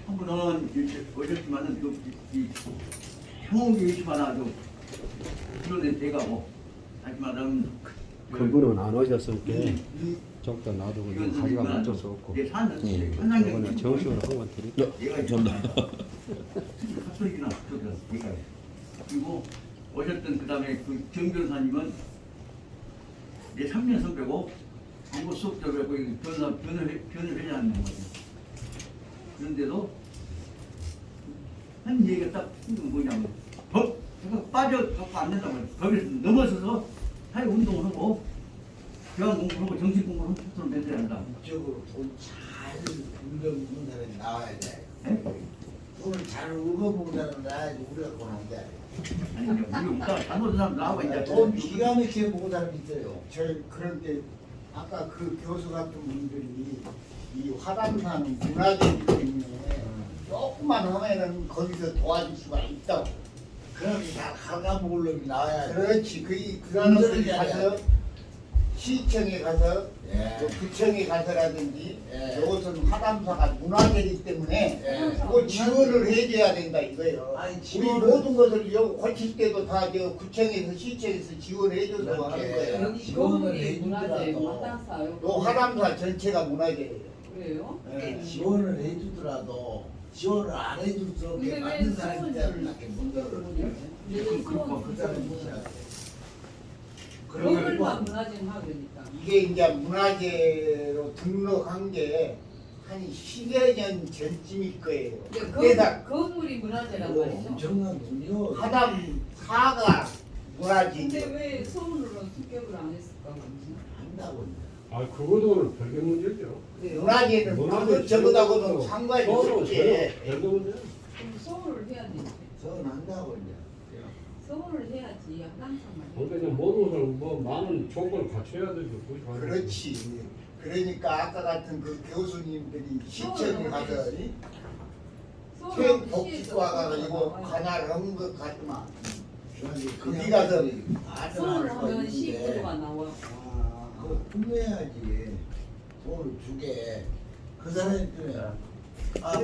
한 분은 오셨지만은 이 형욱이 있지만 아주 그런데 제가 뭐 하지만은 그분은 안 오셨을게 적다 놔두고 이거 가져가면 어쩔 수 없고 이거는 정식으로 한번 드릴게요. 감사합니다. 합석이나 내가 그리고 오셨던 그 다음에 그 정변사님은 내 3년 선배고 공부 수업 들어가고 변을 회장하는 거죠. 그런데도 한 얘기가 딱 뭐냐면 법 빠져갖고 안 된다고 해요. 법에서 넘어서서 사회 운동을 하고 교양 공부를 하고 정신 공부를 하고 스스로 멘트를 한다. 이쪽으로 돈 잘 읽어보는 사람이 나와야 돼. 네? 돈을 잘 읽어보는 사람이 나야지 우리가 안 돼. 아니 우리 웃다가 잘못한 사람 나와 이제 돈 기가 막히게 보는 사람이 있어요. 저희 그런데 아까 그 교수 같은 분들이 이 화담산 문화재이기 때문에 조금만 하면은 거기서 도와줄 수가 있다고. 그럼 다 갉아먹을 놈이 나와야 돼. 그렇지. 그 사람들이 가서 시청에 가서 또 구청에 가서라든지 이것은 화담사가 문화재이기 때문에 그거 지원을 해줘야 된다 이거예요. 우리 모든 것을 여기 고칠 때도 다 저 구청에서 시청에서 지원해줘서 하는 거예요. 여기 건물이 문화재 화담사요. 또 화담사 전체가 문화재예요. 그래요? 지원을 해주더라도 지원을 안 해줄 수 없게 맞는 사람이 때문에 문제를 그 사람이 무시하게. 건물만 문화재는 하그러니까. 이게 이제 문화재로 등록한 게 한 10여 년 전쯤일 거예요. 그때다 건물이 문화재란 말이죠. 엄청난 돈이요. 화담사가 문화재죠. 근데 왜 서울로는 습격을 안 했을까? 한다고. 아 그거도 별개 문제죠. 문화재는 그것 저것하고는 상관이 없지. 별개 문제. 그럼 서울을 해야 되지. 선 한다고 이제. 서울을 해야지. 화담사만. 그러니까 이제 모든 것을 뭐 많은 조건을 갖춰야 되죠. 그렇지. 그러니까 아까 같은 그 교수님들이 시청에 가서 체육복지과 가가지고 관할한 것 같더만. 거기 가서 서울을 하면 시구가 나와. 그거 분명해야지. 돈을 주게. 그 사람이 때문에.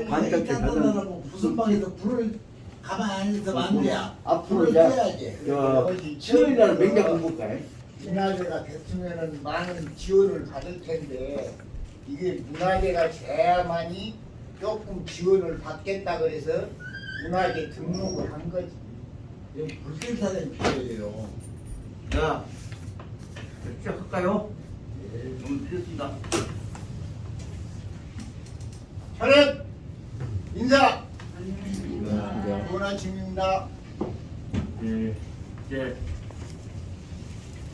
반짝지 일단은 무슨 방에서 불을 가만히 안 있으면 안 돼. 앞으로 불을 이제 켜야지. 수요일날 맹장 공부할까요? 문화재가 됐으면은 많은 지원을 받을 텐데 이게 문화재가 돼야만이 조금 지원을 받겠다 그래서 문화재 등록을 한 거지. 여기 불길 사람이 필요해요. 자, 시작할까요? 너무 늦었습니다. 차렷! 인사! 안녕하십니까. 문화침입니다. 네, 이제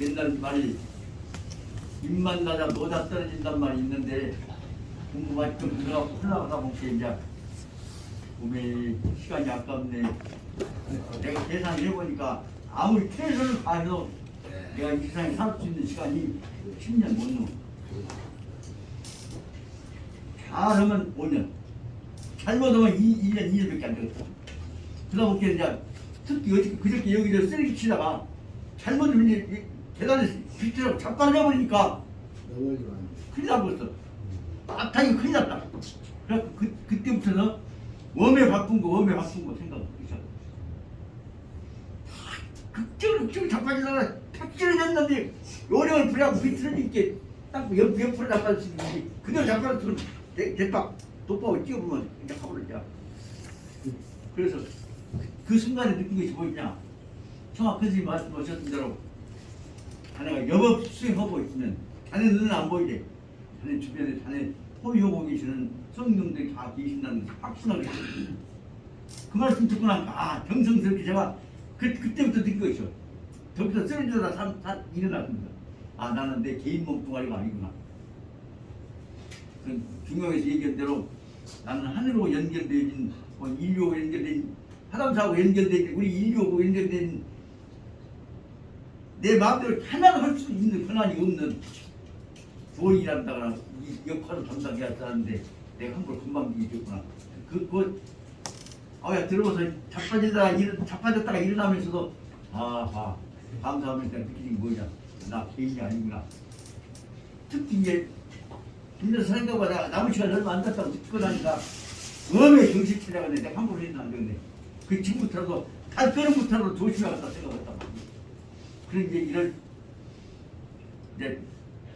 옛날 말이 입만 나자 노자 떨어진단 말이 있는데 공부가 좀 들어가고 흘러가다 보니까 이제 몸에 시간이 아깝네. 내가 계산을 해보니까 아무리 최선을 다해도 내가 이 세상에 살 수 있는 시간이 10년 못 넘어. 잘하면 5년, 잘못하면 1년, 2년밖에 안 되겠다. 그러다 보니까 이제 특히 그저께 여기서 쓰레기 치다가 잘못하면 이제 계단에서 비틀어고 자빠져 버리니까 큰일 나버렸어. 악탕이 큰일 났다. 그래서 그때부터는 웜에 바쁜 거 생각하기 시작했어. 극적으로 자빠지다가 탁 찌러졌는데 요령을 부려고 비틀어지게 딱 옆으로 자빠졌는데 그대로 자빠졌으면 대박 독박을 찍어보면 이제 가버리자. 그래서 그 순간에 느낀 것이 뭐냐? 정확히 선생님 말씀하셨던 대로 자네가 여법 수행하고 있으면 자네 눈은 안 보이게 자네 주변에 자네 호위하고 계시는 성령들이 다 계신다는 것을 확신하게 했어요. 그 말씀 듣고 나니까 정성스럽게 제가 그때부터 느낀 것이죠. 저기서 쓰러지다가 일어났습니다. 나는 내 개인 몸뚱아리가 아니구나. 중경에서 얘기한 대로 나는 하늘로 연결된 인류하고 연결된 화담사하고 연결된 우리 인류하고 연결된 내 마음대로 하나는 할 수 있는 권한이 없는 조인이란다거나 이 역할을 담당해야 하는데 내가 함부로 금방 얘기했구나. 들어서 자빠졌다가 일어나면서도 감사하면서 느끼는 게 뭐냐. 나 개인이 아니구나. 특히 이제 김대선 생각보다 남은 시간 얼마 안 됐다고 듣고 나니까 음의 정신 찾아가는데 내가 함부로 해도 안 되는데 그 지금부터라도 달끄는부터라도 조심하겠다 생각했단 말이야. 그런 얘기를 이제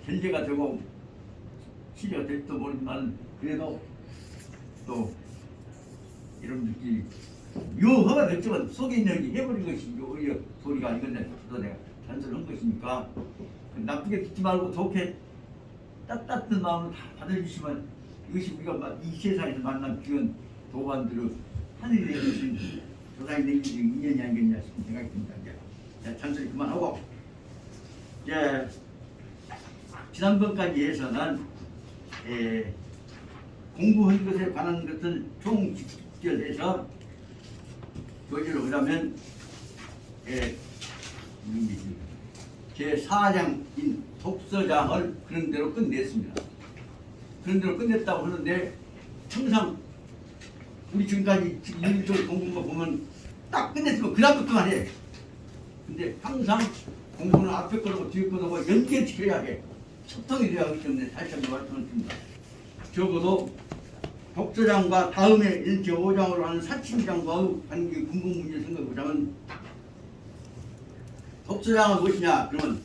현재가 되고 시대가 될지도 모르지만 그래도 또 이런 느낌이 묘허가 됐지만 속에 있는 게 해버린 것이 오히려 소리가 아니겠네. 그래서 내가 잔소리한 것이니까 나쁘게 듣지 말고 좋게 따뜻한 마음으로 다 받아주시면 이것이 우리가 이 세상에서 만난 귀한 도반들을 하늘에 계신 조상이 된 게 인연이 아니겠냐 싶은 생각이 듭니다. 자, 잔소리 그만하고 이제 지난번까지 해서는 공부한 것에 관한 것을 총집결해서 교재로 그러면 제4장인 독서장을 그런 대로 끝냈습니다. 그런 대로 끝냈다고 하는데 항상 우리 지금까지 일절 공부한 거 보면 딱 끝냈으면 그 다음부터만 해. 근데 항상 공부는 앞에 거하고 뒤에 거하고 연계시켜야 해. 소통이 되어야 하기 때문에 다시 한번 말씀을 드립니다. 적어도 독서장과 다음에 제5장으로 하는 사칭장과의 관계 근본 문제 생각해보자면 독서장은 무엇이냐? 그러면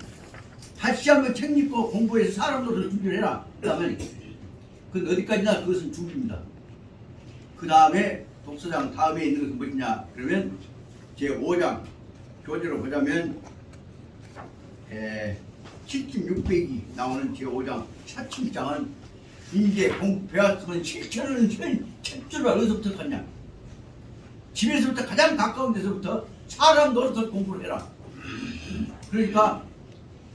다시 한번 책 읽고 공부해서 사람으로서 준비를 해라. 그 다음에 그건 어디까지나 그것은 준비입니다. 그 다음에 독서장 다음에 있는 것은 무엇이냐? 그러면 제5장 교재로 보자면 76페이지 나오는 제5장 사칭장은 이제 공부 배웠으면 실천하는 책줄을 어디서부터 갔냐? 집에서부터 가장 가까운 데서부터 사람 노릇을 공부를 해라. 그러니까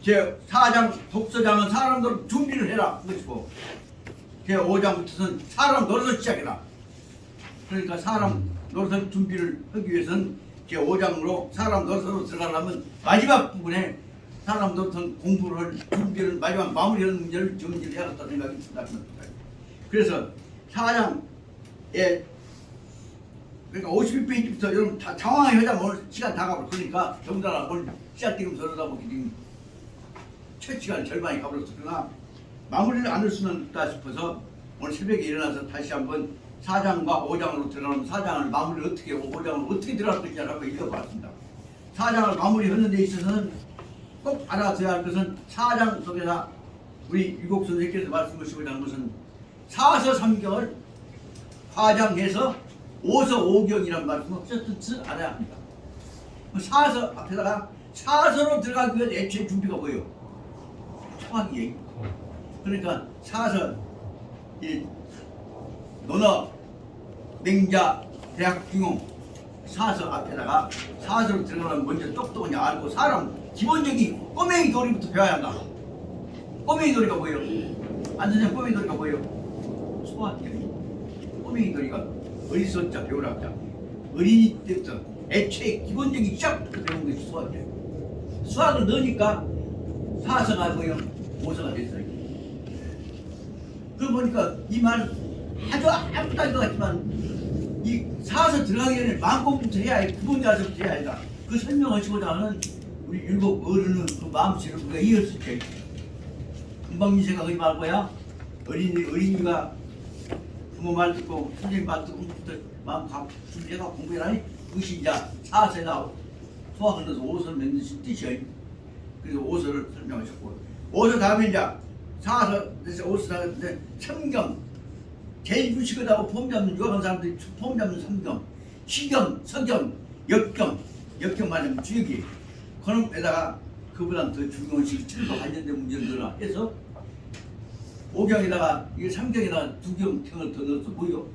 제4장 독서장은 사람 노릇 준비를 해라 그것이고 제5장부터는 사람 노릇을 시작해라. 그러니까 사람 노릇을 준비를 하기 위해서는 제5장으로 사람 노릇으로 들어가려면 마지막 부분에 사람 노릇은 공부를 준비를 마지막 마무리하는 문제를 정리를 해야겠다는 생각이 듭니다. 그래서 4장에 그러니까 52페이지부터 여러분 다 장황하게 하자면 오늘 시간 다 가버려. 그러니까 정답을 오늘 시작되면서 그러다 보니 지금 첫 시간 절반이 가버렸어. 그러나 마무리를 안 할 수는 없다 싶어서 오늘 새벽에 일어나서 다시 한번 4장과 5장으로 들어가면 4장을 마무리를 어떻게 하고 5장을 어떻게 들어갈 것이냐를 한번 읽어봤습니다. 4장을 마무리하는 데 있어서는 꼭 알아둬야 할 것은 4장 속에서 우리 유곡 선생님께서 말씀하시고자 하는 것은 4서 3경을 화장해서 5서 5경이라는 말씀을 뜻을 알아야 합니다. 4서 앞에다가 4서로 들어가기 위한 애초에 준비가 뭐예요? 초학이에요. 그러니까 4서 논어, 맹자, 대학 중용 4서 앞에다가 4서로 들어가면 먼저 똑똑하게 알고 사람 기본적인 꼬맹이 놀이부터 배워야 한다. 꼬맹이 놀이가 뭐예요? 안선생 꼬맹이 놀이가 뭐예요? 소학이에요. 꼬맹이 놀이가 어리석자 배우라자 어린이 때부터 애초에 기본적인 시작부터 배우는 것이 수학이에요. 수학을 넣으니까 4서가 뭐예요? 5서가 됐어요. 그러고 보니까 이 말 아주 아무것도 아닌 것 같지만 이 4서 들어가기 전에 마음공부터 해야 해. 기본자서부터 해야 한다. 그 설명하시고자 하는 우리 율곡 어른은 그 마음씨를 우리가 이해했을 때 금방 이 생각하지 말 거야. 어린이가 부모 말 듣고 선생님 말 듣고 공부부터 마음 준비해가 공부해라니 그것이 이제 4서에다 소학을 넣어서 5서를 만드신 뜻이에요. 그래서 5서를 설명하셨고 5서 다음에 이제 4서에서 5서 나갔는데 삼경 제일 무식하다고 폼 잡는 유학한 사람들이 폼 잡는 3경 시경, 서경, 역경 말하면 주역이 그놈에다가 그보다 더 중요한 실천과 관련된 문제들을 해서 5경에다가 이게 3경에다가 2경을 더 넣어서 뭐요?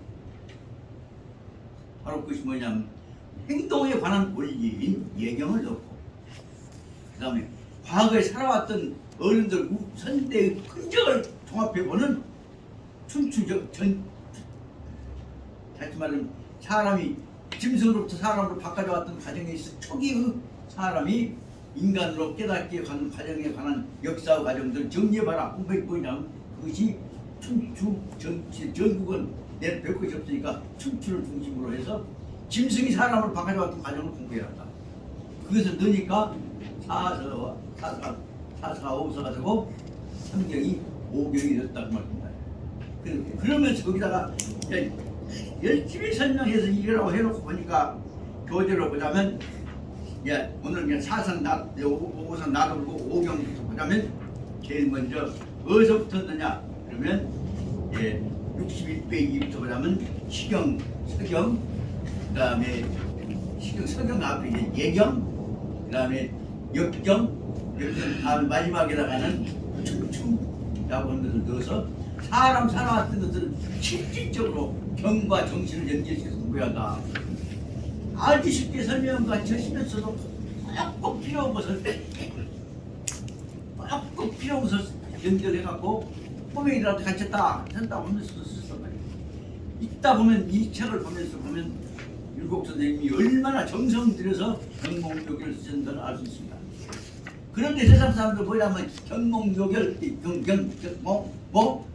바로 그것이 뭐냐면 행동에 관한 원리인 예경을 넣고 그 다음에 과거에 살아왔던 어른들 선대의 흔적을 종합해보는 춘추적 다시 말하면 사람이 짐승으로부터 사람으로 바꿔져왔던 과정에 있어 초기의 사람이 인간으로 깨닫게 가는 과정에 관한 역사와 과정들을 정리해봐라. 공부해 보이냐면 그것이 춘추 전국은 내가 배울 것이 없으니까 춘추를 중심으로 해서 짐승이 사람으로 바꿔져왔던 과정을 공부해야 한다. 그것을 넣으니까 4서가 5서가 되고 3경이 5경이 됐다고 말입니다. 그러면서 거기다가 열심히 설명해서 이거라고 해놓고 보니까 교재로 보자면 오늘 그냥 사선 오선 나돌고 오경부터 보자면 제일 먼저 어디서부터 넣냐 그러면 61페이지부터 보자면 시경, 서경, 그 다음에 시경, 서경 앞에 이제 예경, 그 다음에 역경, 다음 마지막에다가는 춤춤이라고 하는 것을 넣어서 사람 살아왔던 것을 실질적으로 경과 정신을 연결시켜서 공부한다. 알기 쉽게 설명과 하시면서도 꼭 필요한 것을 꼭 필요한 것을 연결해갖고 꼬맹이들한테 같이 딱 한다고 하면서 썼단 말이에요. 읽다 보면 이 책을 보면서 보면 율곡 선생님이 얼마나 정성 들여서 경몽요결을 쓰셨는지를 알 수 있습니다. 그런데 세상 사람들 뭐냐면 경몽요결,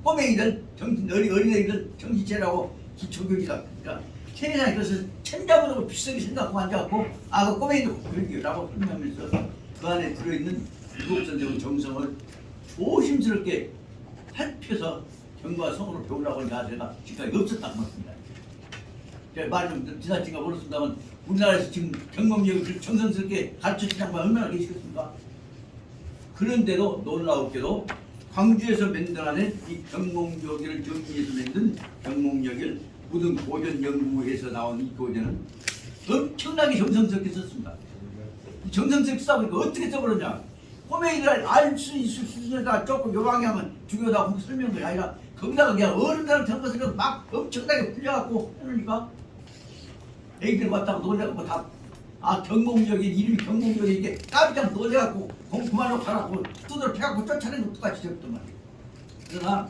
꼬맹이들, 어린애들 정신체라고 기초교육이다. 그러니까 세상에 그것을 천자문하고 비슷하게 생각하고 앉아갖고 그 꼬맹이들 교육이라고 설명하면서 그 안에 들어있는 율곡 선생의 정성을 조심스럽게 살펴서 경과 성으로 배우려고 하는 자세가 지금까지 없었다고 말씀입니다. 제가 말 좀 지나친가 모르겠습니다만 우리나라에서 지금 경몽역을 정성스럽게 가르쳐주는 양반 얼마나 계시겠습니까? 그런데도 놀라웠게도 광주에서 만들어낸 이 경몽역을 정리해서 만든 경몽역을 모든 고전 연구에서 나온 이 고전은 엄청나게 정성스럽게 썼습니다. 정성스럽게 쓰다 보니까 어떻게 써버렸냐? 꼬맹이들 알 수 있을 수준에다 조금 요방하면 중요하다고 그렇게 설명한 게 아니라 거기다가 그냥 어른들한테 한 것을 막 엄청나게 풀려갖고 해놓으니까 애기들 왔다고 놀래갖고 경몽역이 이름이 경몽역이 이게 깜짝 놀래갖고 그만하고 가라고 두드러 패갖고 쫓아내는 것도 같이 되었단 말이에요. 그러나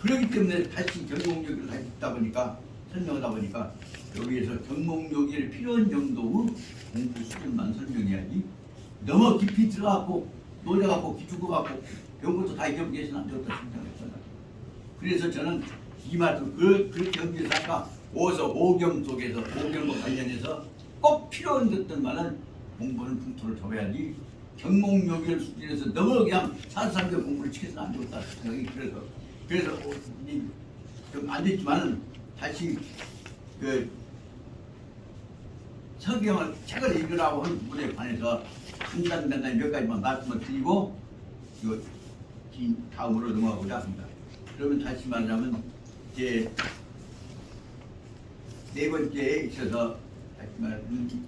그러기 때문에 다시 경몽역을 하다 보니까 설명하다 보니까 여기에서 경몽역이 필요한 정도의 공부 수준만 설명해야지 너무 깊이 들어가고 놀래갖고 죽어갖고 배운 것도 다 잊어버리게서는 안 되었다 생각했잖아요. 그래서 저는 이 말도 그렇게 연기해서 아까 오경 속에서 오경과 관련해서 꼭 필요한 것들만은 공부는 풍토를 잡아야지 경몽요결 수준에서 너무 그냥 사삼경 공부를 시켜서는 안 되었다 생각이 그래서 좀 안 됐지만은 다시 그 서경을 책을 읽으라고 하는 부분에 관해서 간단히 몇 가지만 말씀을 드리고 이거 다음으로 넘어가고자 합니다. 그러면 다시 말하자면 이제 네 번째에 있어서 다시 말하면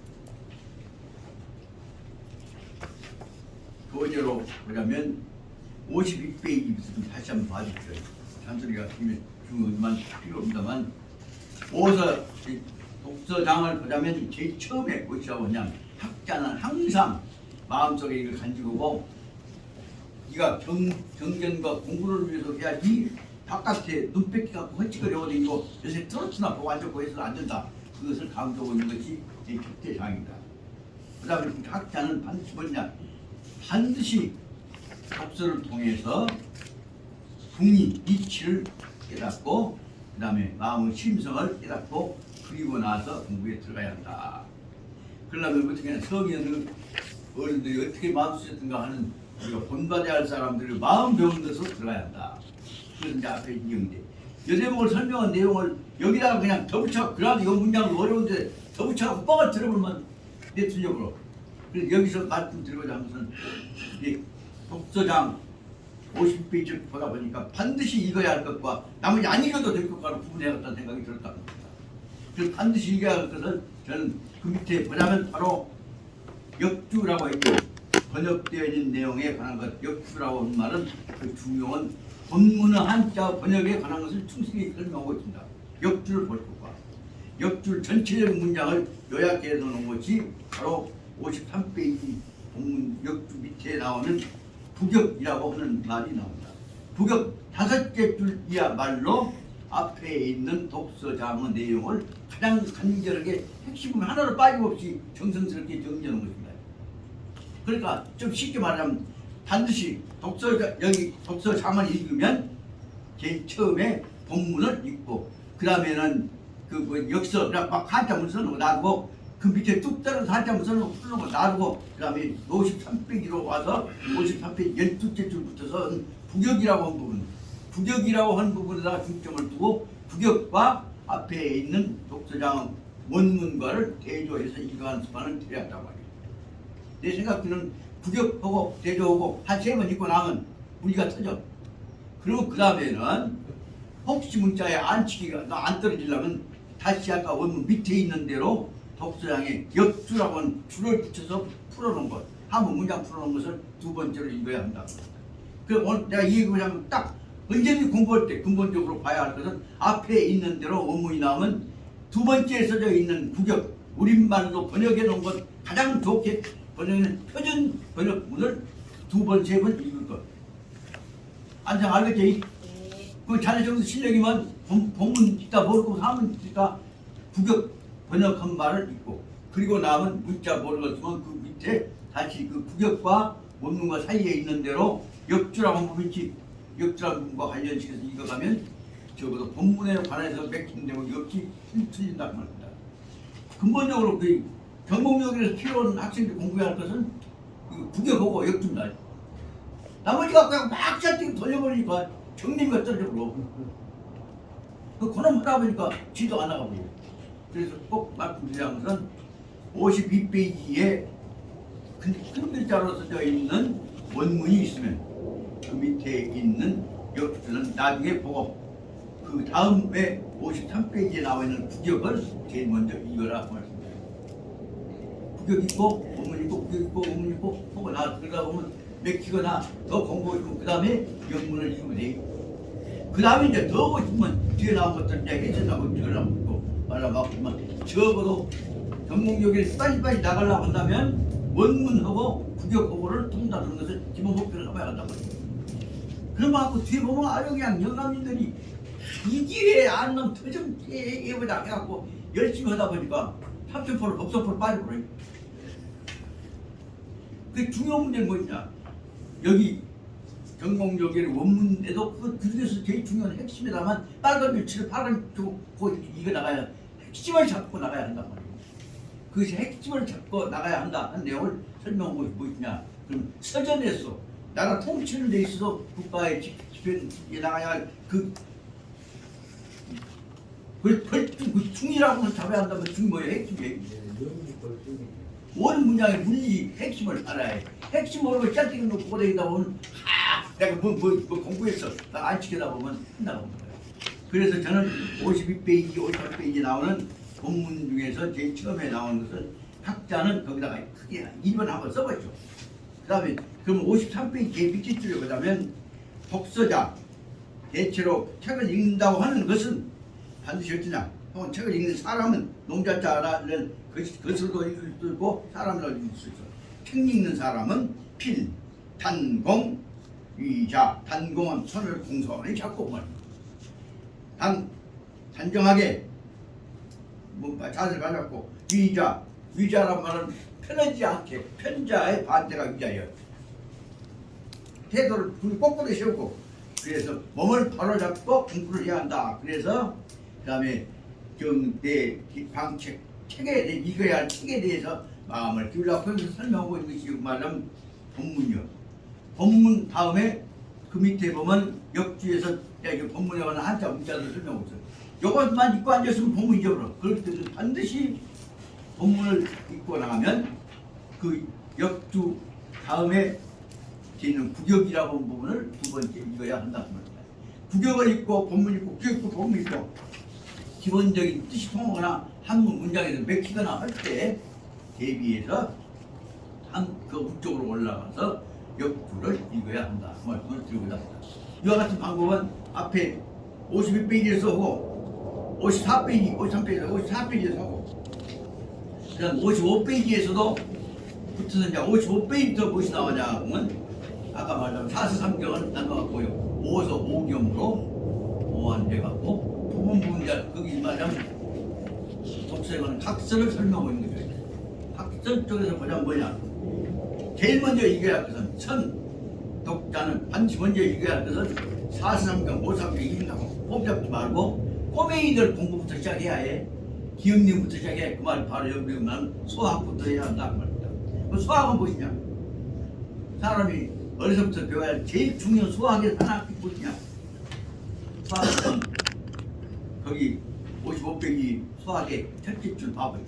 교재로 보자면 52페이지부터 다시 한번 봐주세요. 잔소리가 중요하지만 필요 없다만 독서장을 보자면 제일 처음에 무엇이라고 하냐면 학자는 항상 마음속에 이걸 간직하고 네가 경전과 공부를 위해서 해야지 바깥에 눈 뺏겨갖고 헛짓거리고 다니고 요새 트로트나 보고 앉았고 해서 안 된다. 그것을 강조하고 있는 것이 제 격대장입니다. 그 다음에 학자는 반드시 뭐냐 반드시 독서를 통해서 궁리, 이치를 깨닫고 그 다음에 마음의 심성을 깨닫고 그리고 나서 공부에 들어가야 한다. 그러려면 어떻게 하냐 성인은 어른들이 어떻게 마음 쓰셨던가 하는 우리가 본받아야 할 사람들이 마음 배우는 것으로 들어가야 한다. 그래서 이제 앞에 인용인데 여대목을 설명한 내용을 여기다가 그냥 덧붙여 그래도 이거 문장도 어려운데 덧붙여서 뻥을 들어보면 내 틀려버려. 그래서 여기서 말씀드리고자 하는 것은 이 독서장 50페이지를 보다 보니까 반드시 읽어야 할 것과 나머지 안 읽어도 될 것과를 구분해야겠다는 생각이 들었다. 그래서 반드시 읽어야 할 것은 저는 그 밑에 보자면 바로 역주라고 있고 번역되어 있는 내용에 관한 것 역주라고 하는 말은 그 중요한 본문의 한자 번역에 관한 것을 충실히 설명하고 있습니다. 역주를 볼 것과 역주 전체적인 문장을 요약해 놓은 것이 바로 53페이지 본문 역주 밑에 나오는 부격이라고 하는 말이 나옵니다. 부격 5개 줄이야말로 앞에 있는 독서장의 내용을 가장 간결하게 핵심을 하나로 빠짐없이 정성스럽게 정리하는 것입니다. 그러니까 좀 쉽게 말하면 반드시 여기 독서장을 읽으면 제일 처음에 본문을 읽고 그 다음에는 그 역서 막 한자문 써놓고 놔두고 그 밑에 뚝 떨어서 한자문 써놓고 풀놓고 놔두고 그 다음에 53페이지로 와서 53페이지 12째 줄부터서 부격이라고 하는 부분 부격이라고 하는 부분에다가 중점을 두고 부격과 앞에 있는 독서장 원문과를 대조해서 읽어가는 습관을 들여야 한단 말이에요. 내 생각에는 구격하고 대조하고 한 3번 읽고 나면 무리가 터져. 그리고 그 다음에는 혹시 문자에 안치기가 안 떨어지려면 다시 아까 원문 밑에 있는 대로 독서장에 역주라고 하는 줄을 붙여서 풀어놓은 것, 한 문장 풀어놓은 것을 2번째로 읽어야 한다. 그래서 오늘 내가 이 얘기하면 딱 언제든지 공부할 때 근본적으로 봐야 할 것은 앞에 있는 대로 원문이 나오면 2번째에 써져 있는 구격, 우리말로 번역해 놓은 것 가장 좋게 번역하는 표준 번역문을 2번, 3번 읽을 것. 안상 알겠지? 그 자네 정도 실력이면 본문 읽다 모르고 사문 읽다 구격 번역한 말을 읽고, 그리고 남은 문자 모르겠으면 그 밑에 다시 그 구격과 원문과 사이에 있는 대로 역주라고 한 부분 있지. 역주라는 부분과 관련시켜서 읽어가면 적어도 본문에 관해서 맥힌되고 역시 틀린다고 말합니다. 근본적으로 그 전공력에서 필요한 학생들이 공부해야 할 것은 그 구격하고 역주입니다. 나머지가 그냥 막 샷팅 돌려버리니까 정리가 떨어져버려. 그놈 하다 보니까 지도 안 나가버려. 그래서 꼭 말씀드리는 것은 52페이지에 큰 글자로 써져 있는 원문이 있으면 그 밑에 있는 역주는 나중에 보고 그 다음에 53페이지에 나와 있는 구격을 제일 먼저 읽어라 말씀드려요. 구격 있고 원문 있고 구격 있고 원문 있고 하고 나 그러다 보면 맥히거나 더 공부하고 그 다음에 영문을 읽으면 돼요. 그 다음에 이제 더 보시면 뒤에 나온 것들 이제 해석하고 읽으려고 말하고 적어도 전공적으로 빨리빨리 나가려고 한다면 원문하고 구격하고를 통달하는 것을 기본 목표로 잡아야 한단 말이에요. 그러면 뒤에 보면 아주 그냥 영감님들이 이 기회에 안 놈 터좀 해보자 해갖고 열심히 하다 보니까 3,000% 법석포로 빠져버려요. 그 중요한 문제는 뭐냐? 여기 전공적인 원문에도 그 중에서 제일 중요한 핵심이라면 빨간 글씨를 파란 쪽 이거 나가야 핵심을 잡고 나가야 한단 말이에요. 그것이 핵심을 잡고 나가야 한다 하는 내용을 설명하고 뭐있냐? 그럼 서전에서 나라 통치는 데 있어서 국가의 집행에 나가야 할 그 중이라고 잡아야 한다면 중이 뭐예요? 핵심이에요. 원 문장의 문리 핵심을 알아야 해. 핵심 모르고 짤띠기 놓고 보내다 보면 내가 뭐 공부했어. 나 안 지켜다 보면 끝나고 거예요. 그래서 저는 52페이지, 53페이지 나오는 본문 중에서 제일 처음에 나오는 것은 학자는 거기다가 크게 1번 한번 써봤죠. 그 다음에 그럼 53페이지 제일 밑에 줄에 보자면 독서자 대체로 책을 읽는다고 하는 것은 반드시 어찌냐? 혹은 책을 읽는 사람은 농자자라는 것으로도 읽을 수 있고 사람으로 읽을 수 있어. 책 읽는 사람은 필, 단공, 위자, 단공은 손을 공손히 잡고 말입니다. 단정하게 뭔가 자세를 가졌고 위자란 말은 편하지 않게 편자의 반대가 위자예요. 태도를 거꾸로 세우고 그래서 몸을 바로 잡고 공부를 해야 한다. 그래서 그 다음에 경대 방책 책에 대해 읽어야 할 책에 대해서 마음을 기울라고 해서 설명하고 있는 것이 말하면 본문이요. 본문 다음에 그 밑에 보면 역주에서 본문에 관한 한자 문자를 설명하고 있어요. 이것만 읽고 앉았으면 본문 잊어버려. 그럴 때는 반드시 본문을 읽고 나가면 그 역주 다음에 있는 구격이라고 하는 부분을 2번째 읽어야 한다는 말입니다. 구격을 읽고 본문 읽고 구격 읽고 본문 읽고 기본적인 뜻이 통하거나 한문 문장에서 맥히거나 할 때 대비해서 그 북쪽으로 올라가서 역주를 읽어야 한다. 그 말씀을 드리고자 합니다. 이와 같은 방법은 앞에 51페이지에서 하고 54페이지, 53페이지에서 54페이지에서 하고 그 다음 55페이지에서도 붙어서 이제 55페이지부터 무엇이 나오냐 하면 아까 말한 사서삼경은 나눠갖고요. 5서 5경으로 오한돼갖고 부분부분자 거기 말하면 독서에 관한 각서를 설명하고 있는 거예요. 각서 쪽에서 보자면 뭐냐? 제일 먼저 읽어야 할 것은 독자는 반드시 먼저 읽어야 할 것은 사서삼경, 5삼경 읽는다고 꼼 잡지 말고 꼬맹이들 공부부터 시작해야 해. 기억력부터 시작해야 해. 그 말 바로 여기면 소학부터 해야 한다 그 말입니다. 그 소학은 무엇이냐? 사람이 어려서부터 배워야 할 제일 중요한 소학의 하나 무엇이냐? 소학은 거기 55페이지 소학의 첫째 줄 봐봐요.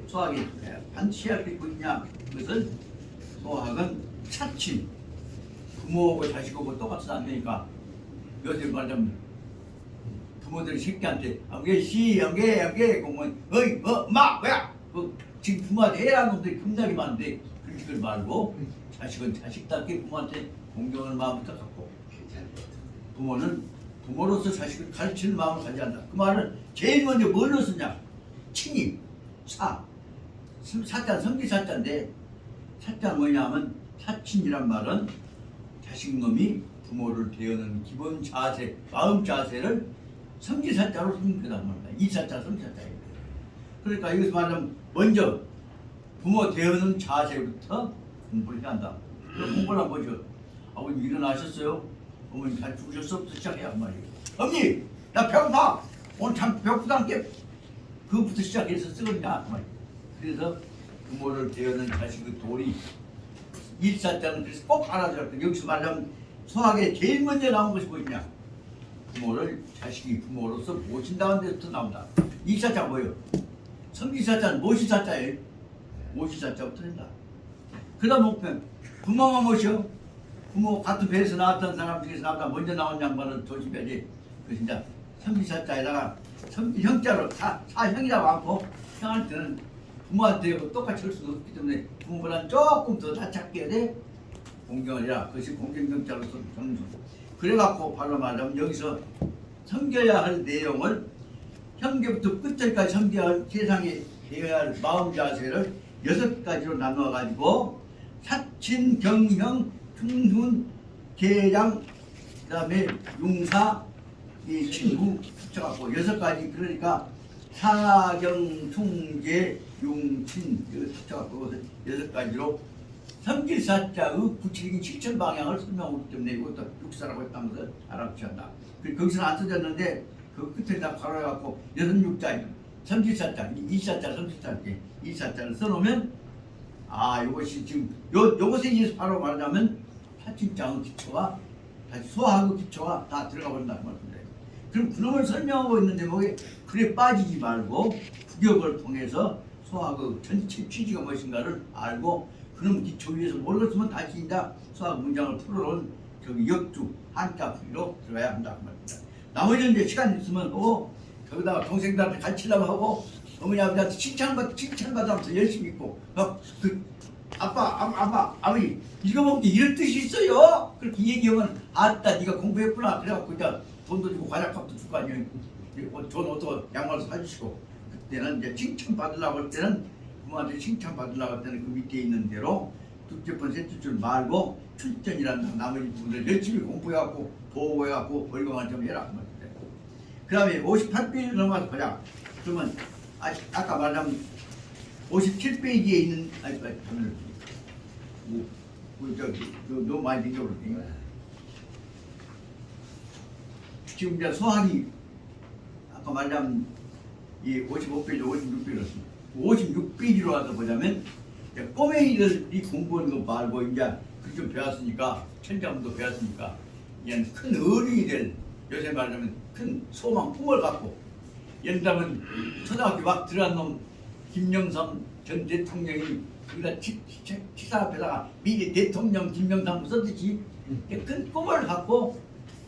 소학이 반드시 해야 될 거 있냐? 그것은 소학은 차친 부모하고 자식하고 똑같이 안 되니까 요즘 말하자면 부모들이 새끼한테 영계 공무원 어이 엄마 뭐야 지금 부모한테 해라는 놈들이 겁나게 많은데 그렇게 말고 자식은 자식답게 부모한테 공경하는 마음부터 갖고 부모는 부모로서 자식을 가르치는 마음을 가져야 한다. 그 말은 제일 먼저 뭘로 쓰냐? 친이 사자 성기사자인데 사자는 뭐냐면 사친이란 말은 자식놈이 부모를 대하는 기본 자세, 마음 자세를 성기사자로 쓰는 거란 말이야. 이사자, 성기사자예요. 그러니까 여기서 말하면 먼저 부모 대하는 자세부터 공부를 해야 한다. 공부를 한번 보죠. 아버님 일어나셨어요? 어머니 잘 죽으셨어?부터 시작해야 한 말이에요. 어머니 나 배고파. 오늘 참 배고프다는 게 그것부터 시작해서 쓰거든요. 그래서 부모를 대하는 자식의 도리 일사자는 그래서 꼭 알아줘야 돼. 여기서 말하면 소학에 제일 먼저 나온 것이 뭐냐? 부모를 자식이 부모로서 모신다는 데부터 나온다. 이사자 뭐예요? 성기사자는 모시사자예요. 모시사자부터 된다. 그다음 목표는 부모만 모셔. 부모 같은 배에서 나왔던 사람 중에서 나보다 먼저 나온 양반은 조심해야지. 그 진짜 성기사자에다가 형자로 사형이라고 않고 형한테는 부모한테 똑같이 할 수도 없기 때문에 부모보다는 조금 더 낮게 해야 돼. 공경이라 그것이 공경경자로서 정수. 그래갖고 바로 말하면 여기서 섬겨야 할 내용을 형계부터 끝절까지 섬겨야 할 세상에 해야 할 마음 자세를 6가지로 나누어가지고 사친, 경형, 충훈, 계장, 그 다음에 융사, 이 친구 붙여갖고 6가지. 그러니까 사경, 충계, 융친 붙여갖고 6가지로 성길사자의 구체적인 실천 방향을 설명하기 때문에 이것도 육사라고 했다는 것을 알아두셔야 한다. 거기서는 안 써졌는데 그 끝에다 바로 해갖고 66자 성길사자, 이사자, 성길사자, 이사자를 써놓으면 이것이 지금 요것에 의해서 바로 말하자면 사칭장의 기초와 다시 소학의 기초가 다 들어가 버린다는 말입니다. 그럼 그놈을 설명하고 있는 대목에 그래 빠지지 말고 구격을 통해서 소학의 전체 취지가 무엇인가를 알고 그놈 기초 위에서 모르겠으면 다시 이제 소학 문장을 풀어놓은 저기 역주 한자 풀이로 들어가야 한다 그 말입니다. 나머지는 이제 시간 있으면 거기다가 동생들한테 가르치려고 하고 어머니 아버지한테 칭찬받으면서 열심히 있고 아버지 이거 먹는 게 이런 뜻이 있어요. 그렇게 얘기하면 아따 네가 공부했구나. 그래갖고 이제 돈도 주고 과자값도 주고 아니에요. 돈 얻어 양말도 사주시고 그때는 이제 칭찬받으려고 할 때는 부모한테 칭찬받으려고 할 때는 그 밑에 있는 대로 둘째 번 셋째 줄 말고 출전이라는 나머지 부분들 열심히 공부해갖고 보고해갖고 벌금을 좀 해라. 그 다음에 58페이지 넘어가서 보자. 그러면 아까 말하면 57페이지에 있는 너무 많이 댕겨버렸네. 지금 이제 소학이 아까 말하면 이 55페이지, 56페이지였습니다. 56페이지로 와서 보자면 꼬맹이들이 공부하는 거 말고 이제 그 좀 배웠으니까 천자문도 배웠으니까 이제 큰 어른이 될 요새 말하면 큰 소망 꿈을 갖고 예를 들면 초등학교 막 들어간 놈 김영삼 전 대통령이 거기다 치사 앞에다가 미래 대통령 김영삼 썼듯이 큰 꿈을 갖고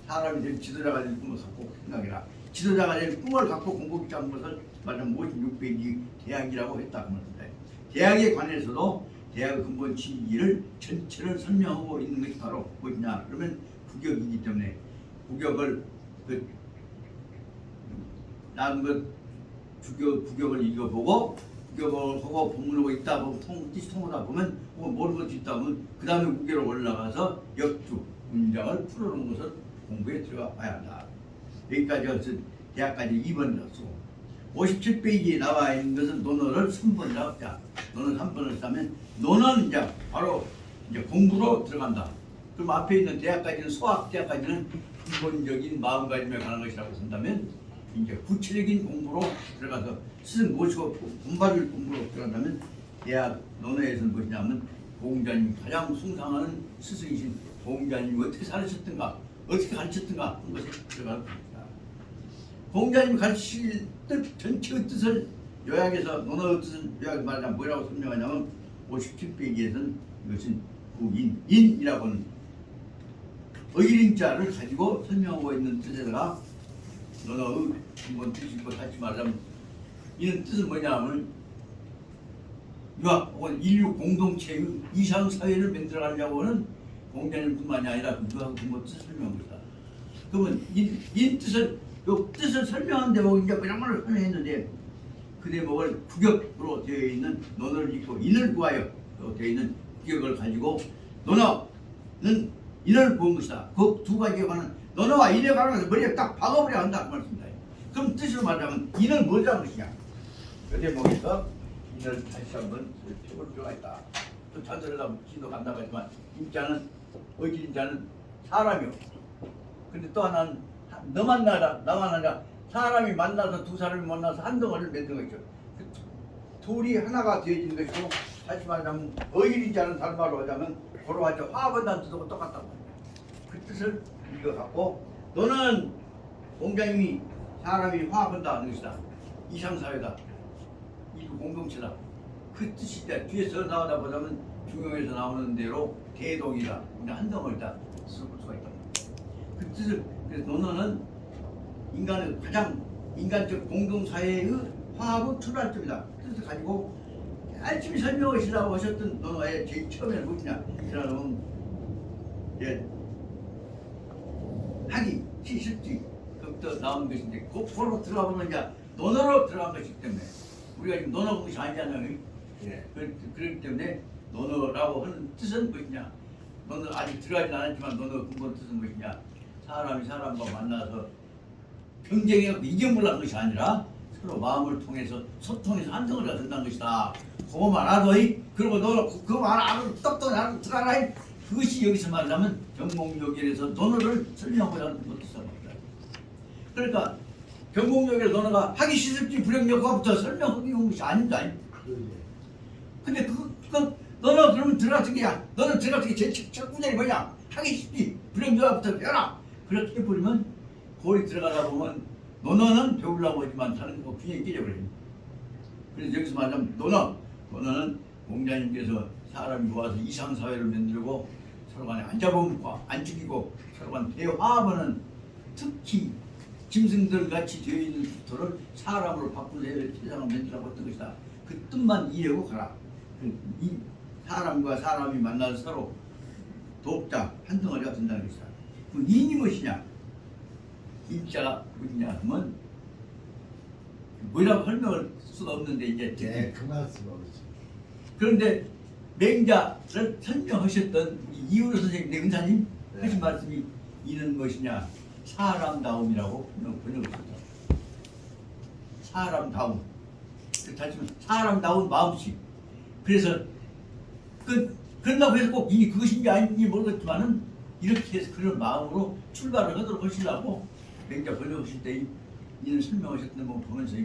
사람이 될 지도자가 될 꿈을 갖고 생각해라. 지도자가 될 꿈을 갖고 공부하는 것을 말하면 56페이지 대학이라고 했다. 그 말입니다. 대학에 관해서도 대학의 근본 취지를 전체를 설명하고 있는 것이 바로 뭐냐? 그러면 구격이기 때문에 구격을 나은 것 구격을 읽어보고 구격을 하고 본문하고 있다 보면 뜻이 통하다 보면 모르는 것이 있다 보면 그 다음에 무게로 올라가서 역주 문장을 풀어놓은 것을 공부에 들어가 봐야 한다. 여기까지 해서 대학까지 2번을 쓰고 57페이지에 나와 있는 것은 논어를 3번이라고 자 논어 3번을 쓰면 논어는 이제 바로 이제 공부로 들어간다. 그럼 앞에 있는 대학까지는 소학 대학까지는 기본적인 마음가짐에 관한 것이라고 쓴다면 이제 구체적인 공부로 들어가서 스승 모시고 본받을 공부로 들어간다면 대학 논어에서는 무엇이냐면 보공자님 가장 숭상하는 스승이신 보공자님이 어떻게 살으셨던가 어떻게 가르쳤던가 그런 것에 들어가는 겁니다. 공자님 가르치실 뜻 전체의 뜻을 요약해서 논어의 뜻을 요약해서 말하자면 뭐라고 설명하냐면 57페이지에서는 이것은 인이라고 하는 의린자를 가지고 설명하고 있는 뜻에다가 논어의 한번 뜻이 있고 다시 말하자면 이는 뜻은 뭐냐면 유학 혹은 인류 공동체의 이상 사회를 만들어가려고 하는 공자님뿐만이 아니라 그 유학 공부 뜻을 설명한 거다. 그러면 이 뜻을 요 뜻을 설명한 대목이 이제 이런 걸 설명했는데 그 대목을 구격으로 되어 있는 논어를 읽고 인을 구하여 되어 있는 구격을 가지고 논어는 인을 구한 것이다. 그 두 가지에 관한 논어와 인에 관해서 머리에 딱 박아버려야 한다 그 말씀입니다. 그럼 뜻으로 말하면 인은 뭐라는 것이냐? 그 대목에서 인을 다시 한번 펴볼 필요가 있다. 또 전설에다 지도 간다고 하지만 인자는 의진자는 사람이요. 근데 또 하나는 너 만나라 나 만나라 사람이 만나서 두 사람이 만나서 한 덩어리를 만든 거죠. 그 둘이 하나가 되어진 것이고 다시 말하자면 의인이자는 다른 말로 하자면 고로 하죠. 화합한다는 뜻하고 똑같다고 합니다. 그 뜻을 읽어갖고 너는 공자님이 사람이 화합한다는 것이다. 이상사회다. 이거 공동체다. 그 뜻이 뒤에서 나오다 보자면 중용에서 나오는 대로 대동이다. 한 덩어리다. 뜻을 볼 수가 있다. 그 뜻을 그래서 논어는 인간의 가장 인간적 공동사회의 화합의 출발점이다. 뜻을 가지고 열심히 설명하시려고 하셨던 논어의 제일 처음에는 무엇이냐? 그러면 하기, 실지 그것도 나온 것인데 그거로 들어가 보면 이제 논어로 들어간 것이기 때문에 우리가 지금 논어 공부 아니잖아요. 예. 그렇기 때문에 논어라고 하는 뜻은 무엇이냐? 논어 아직 들어가진 않았지만 논어 근본 뜻은 무엇이냐? 사람이 사람과 만나서 경쟁해서 이겨보려는 것이 아니라 서로 마음을 통해서 소통해서 한 덩어리가 된다는 것이다. 그거만 알아도 그리고 너 그거만 알아도 똑똑히 알아도 들어가라. 그것이 여기서 말하자면 경공요결에서 논어를 설명하고자 하는 것이다. 그러니까 경공요결 논어가 하기 싫을지 불행력과부터 설명하기 온 것이 아닙니다. 근데 그 너는 그러면 들어갔던 게야. 너는 들어갔던 게 제일 첫 구절이 뭐냐? 하기 쉽지 불행력과부터 배워라. 그렇게 해버리면 거기 들어가다 보면 논어는 배우려고 하지만 다른 거 균형이 깨져버려요. 그래서 여기서 말하자면 논어는 공자님께서 사람이 모아서 이상사회를 만들고 서로 간에 앉아보고 안 죽이고 서로 간 대화하는 특히 짐승들 같이 되어 있는 국토를 사람으로 바꾸는 세상을 만들라고 했던 것이다. 그 뜻만 이해하고 가라. 이 사람과 사람이 만나서 서로 돕자 한 덩어리가 된다는 것이다. 그 인이 무엇이냐? 인자가 뭐냐 하면 뭐라고 설명할 수가 없는데 이제 네, 그 말씀 어르신. 그런데 맹자를 설명하셨던 이유로 선생님, 은사님 하신 말씀이 이는 무엇이냐? 사람다움이라고 번역을 했다. 사람다움. 다시 말해 사람다운 마음씨. 그래서 그런다고 해서 꼭 이 그것인지 아닌지 모르겠지만은 이렇게 해서 그런 마음으로 출발을 하도록 하시려고 맹자 번역하실 때 이는 설명하셨던 거 보면서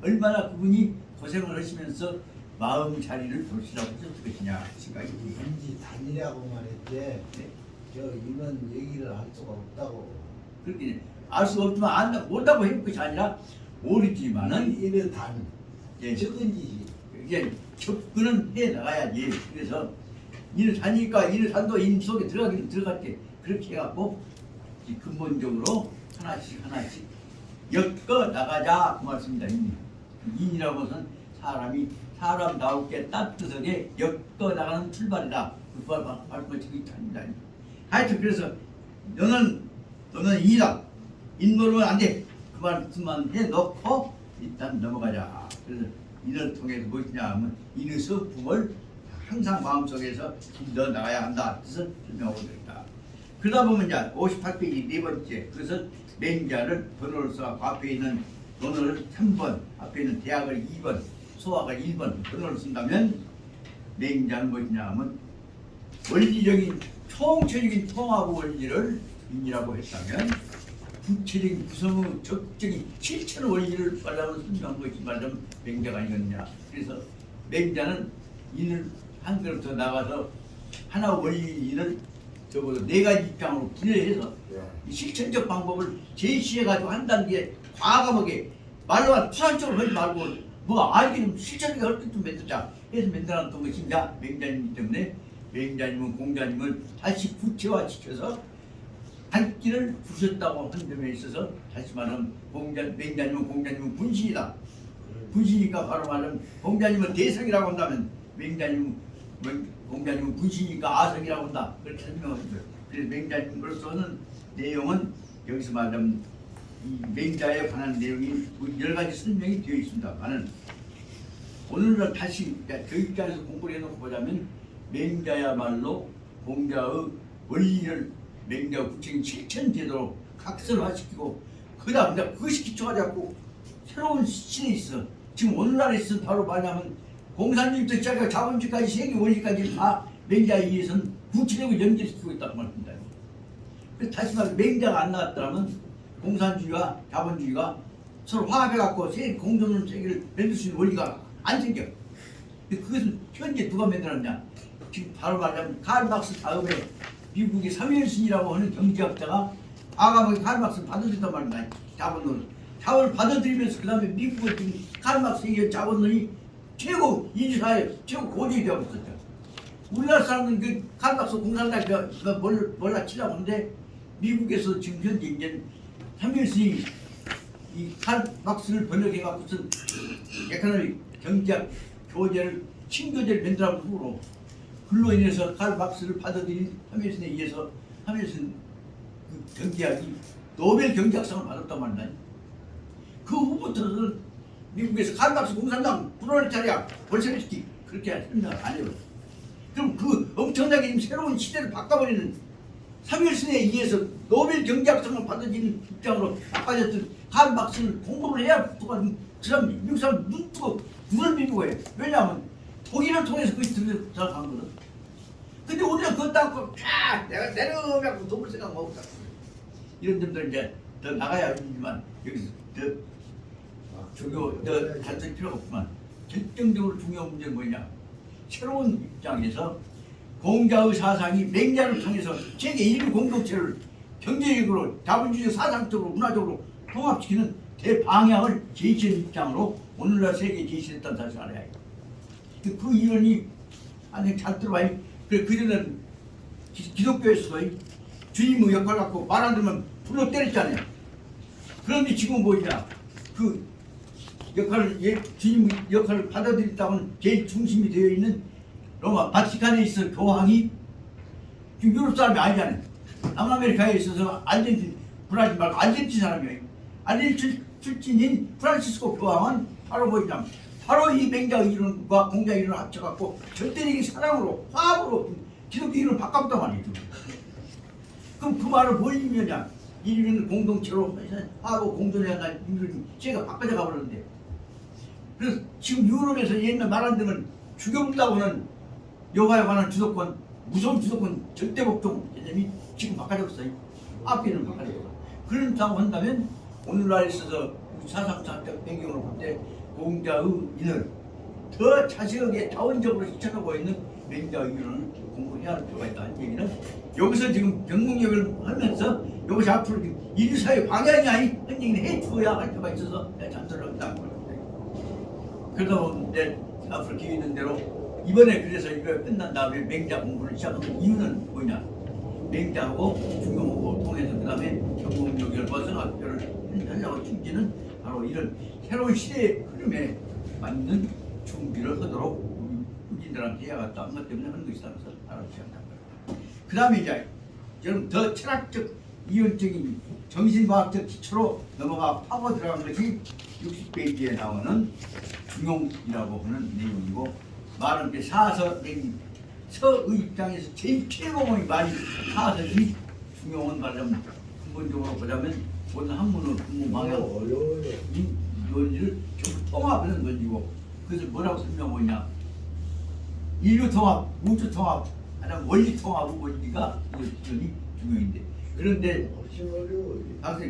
얼마나 그분이 고생을 하시면서 마음 자리를 돌시라고 하셨을 것이냐 생각이 듭니다. 인지 단이라고 말했지. 네. 저 이런 얘기를 할 수가 없다고. 그렇게 알 수가 없지만 안다 못다고 해볼 것이 아니라 모르지만은 이는 단. 예. 적은지. 이게 접근은 해 나가야지. 그래서 이는 사니까 이는 산도 인 속에 들어가긴 들어갈게 그렇게 해갖고 근본적으로 하나씩 엮어 나가자 그 말씀입니다. 인이라고 해서는 사람이 사람다우게 따뜻하게 엮어 나가는 출발이다. 그 말씀을 지금 있답니다. 하여튼 그래서 너는 인이다. 인노르면 안 돼. 그 말씀만 해놓고 일단 넘어가자. 그래서 인을 통해서 무엇이냐 하면 인의 서품을 항상 마음속에서 길러 나가야 한다. 뜻을 설명하고 있다. 그러다 보면 이제 58페이지 네 번째 그래서 맹자를 번호를 써갖고 앞에 있는 논어를 3번 앞에 있는 대학을 2번 소학을 1번 번호를 쓴다면 맹자는 무엇이냐 하면 원리적인 총체적인 통합 원리를 인이라고 했다면 구체적인 구성의 적적인 실천 원리를 말하면 설명한 것이 말하면 맹자가 아니겠느냐. 그래서 맹자는 인을 한 걸음 더 나가서 하나 원리를 적어도 네 가지 입장으로 분열해서 이 실천적 방법을 제시해가지고 한다는 게 과감하게 말로만 추상적으로 하지 말고 뭐가 알기는 실천적으로 할 때 좀 만들자 해서 만들어놨던 것이 이제 맹자님이기 때문에 맹자님은 공자님을 다시 구체화시켜서 한 끼를 부셨다고 한 점에 있어서 다시 말하면 맹자님은 공자님은 분신이다. 분신이니까 바로 말하면 공자님은 대성이라고 한다면 공자님은 분신이니까 아성이라고 한다. 그렇게 설명하죠. 그래서 맹자님으로서는 내용은 여기서 말하면 이 맹자에 관한 내용이 여러 가지 설명이 되어 있습니다만은 오늘은 다시 그 입장에서 공부를 해놓고 보자면 맹자야말로 공자의 원리를 맹자 구체적인 실천 제도로 각설화시키고 그다음 이제 그것이 기초가 잡고 새로운 신이 있어. 지금 오늘날에 있어 바로 뭐냐면 공산주의부터 시작해서 자본주의까지 세계 원리까지 다 맹자에 의해서는 구체적으로 연결시키고 있다고 말합니다. 그래서 다시 말해 맹자가 안 나왔더라면 공산주의와 자본주의가 서로 화합해갖고 세계 공존 세계를 만들 수 있는 원리가 안 생겨. 그것은 현재 누가 만들었냐? 지금 바로 말하자면 칼 막스 다음에 미국의 사회신이라고 하는 경제학자가 과감하게 칼 막스를 받아들였단 말입니다. 자본을 받아들이면서 그 다음에 미국의 지금 칼 막스의 자본론이 최고 인류사회 최고 고전이 되고 있었죠. 우리나라 사람은 그 칼 막스 공산당 몰라 치려고 하는데 미국에서 지금 현재 이제 사회신이 이 칼 막스를 번역해갖고서 에코노믹 경제학 교재를 신교재를 만들어서 후로 그로 인해서 칼 막스를 받아들인 하멜슨에 의해서 하멜슨 그 경제학이 노벨 경제학상을 받았단 말이야. 그 후부터는 미국에서 칼 막스 공산당 프롤레타리아 볼셰비스키 그렇게 설명을 안 해요. 그럼 그 엄청나게 새로운 시대를 바꿔버리는 하멜슨에 의해서 노벨 경제학상을 받아들인 입장으로 바꿔졌던 칼 막스를 공부를 해야 그 사람 미국 사람 눈 뜨고 눈을 비비고 거예요. 왜냐하면 독일을 통해서 그것이 들어간 거거든. 근데 우리가 그거 따고 내가 내려가고 도울 생각 못 하고 이런 점들 이제 더 나가야 알지만 여기서 더 조교 더 단순 필요가 없지만 결정적으로 중요한 문제는 뭐냐? 새로운 입장에서 공자의 사상이 맹자를 통해서 세계 인류 공동체를 경제적으로 자본주의 사상적으로 문화적으로 통합시키는 대방향을 제시한 입장으로 오늘날 세계에 제시했다는 사실을 알아야 해요. 그 이론이 아니 잘 들어봐요. 그전에는 기독교에서 주님의 역할 갖고 말 안 들으면 불러 때렸잖아요. 그런데 지금 뭐냐? 그 역할을 주님 역할을 받아들였다면 제일 중심이 되어 있는 로마 바티칸에 있어 교황이 지금 유럽 사람이 아니잖아요. 남아메리카에 있어서 아르헨틴 브라질 말고 아르헨틴 사람이에요. 아르헨틴 출신인 프란시스코 교황은 바로 뭐냐? 바로 이 맹자 이론과 공자 이론을 합쳐갖고 절대적인 사랑으로 화합으로 기독교 이론을 바꿨단 말이죠. 그럼 그 말을 뭘 의미하냐? 인류는 공동체로 화합하고 공존해야 한다는 인류는 제가 바꿔져 가버렸는데 그래서 지금 유럽에서 옛날 말 안 되면 죽여본다고 하는 여가에 관한 주도권 무서운 주도권 절대 복종 개념이 지금 바꿔졌어요. 앞에는 바꿔졌어요. 그런다고 한다면 오늘날에 있어서 사상사적 배경으로 볼 때 공자의 인을 더 자세하게 자원적으로 실천하고 있는 맹자의 인을 공부해야 할 필요가 있다는 얘기는 여기서 지금 병목력을 하면서 이것이 앞으로 인류사회 방향이 아닌 한 얘기는 해주어야 할 필요가 있어서 내가 잠들을 한다고 합니다. 그래서 이제 앞으로 기회 있는 대로 이번에 그래서 이거 끝난 다음에 맹자 공부를 시작하는 이유는 뭐냐? 맹자하고 중용하고 통해서 그 다음에 경공력을 벗어나기를 하려고 준비는 바로 이런 새로운 시대의 흐름에 맞는 준비를 하도록 국민들한테 해야겠다 한 것 때문에 하는 것이라면서 알아서 시작합니다. 그 다음에 이제 저는 더 철학적 이론적인 정신과학적 기초로 넘어가 파고 들어간 것이 60페이지에 나오는 중용이라고 하는 내용이고 말은 게 사서의 입장에서 제일 최고의 말이 사서이 중용은 말하자면 근본적으로 보자면 모든 학문을 공부 방향 이 논리를 좀 통합하는 논리고 그래서 뭐라고 설명하냐 인류 통합, 우주 통합, 하여튼 원리 통합 원리가 이론이 중요한데 그런데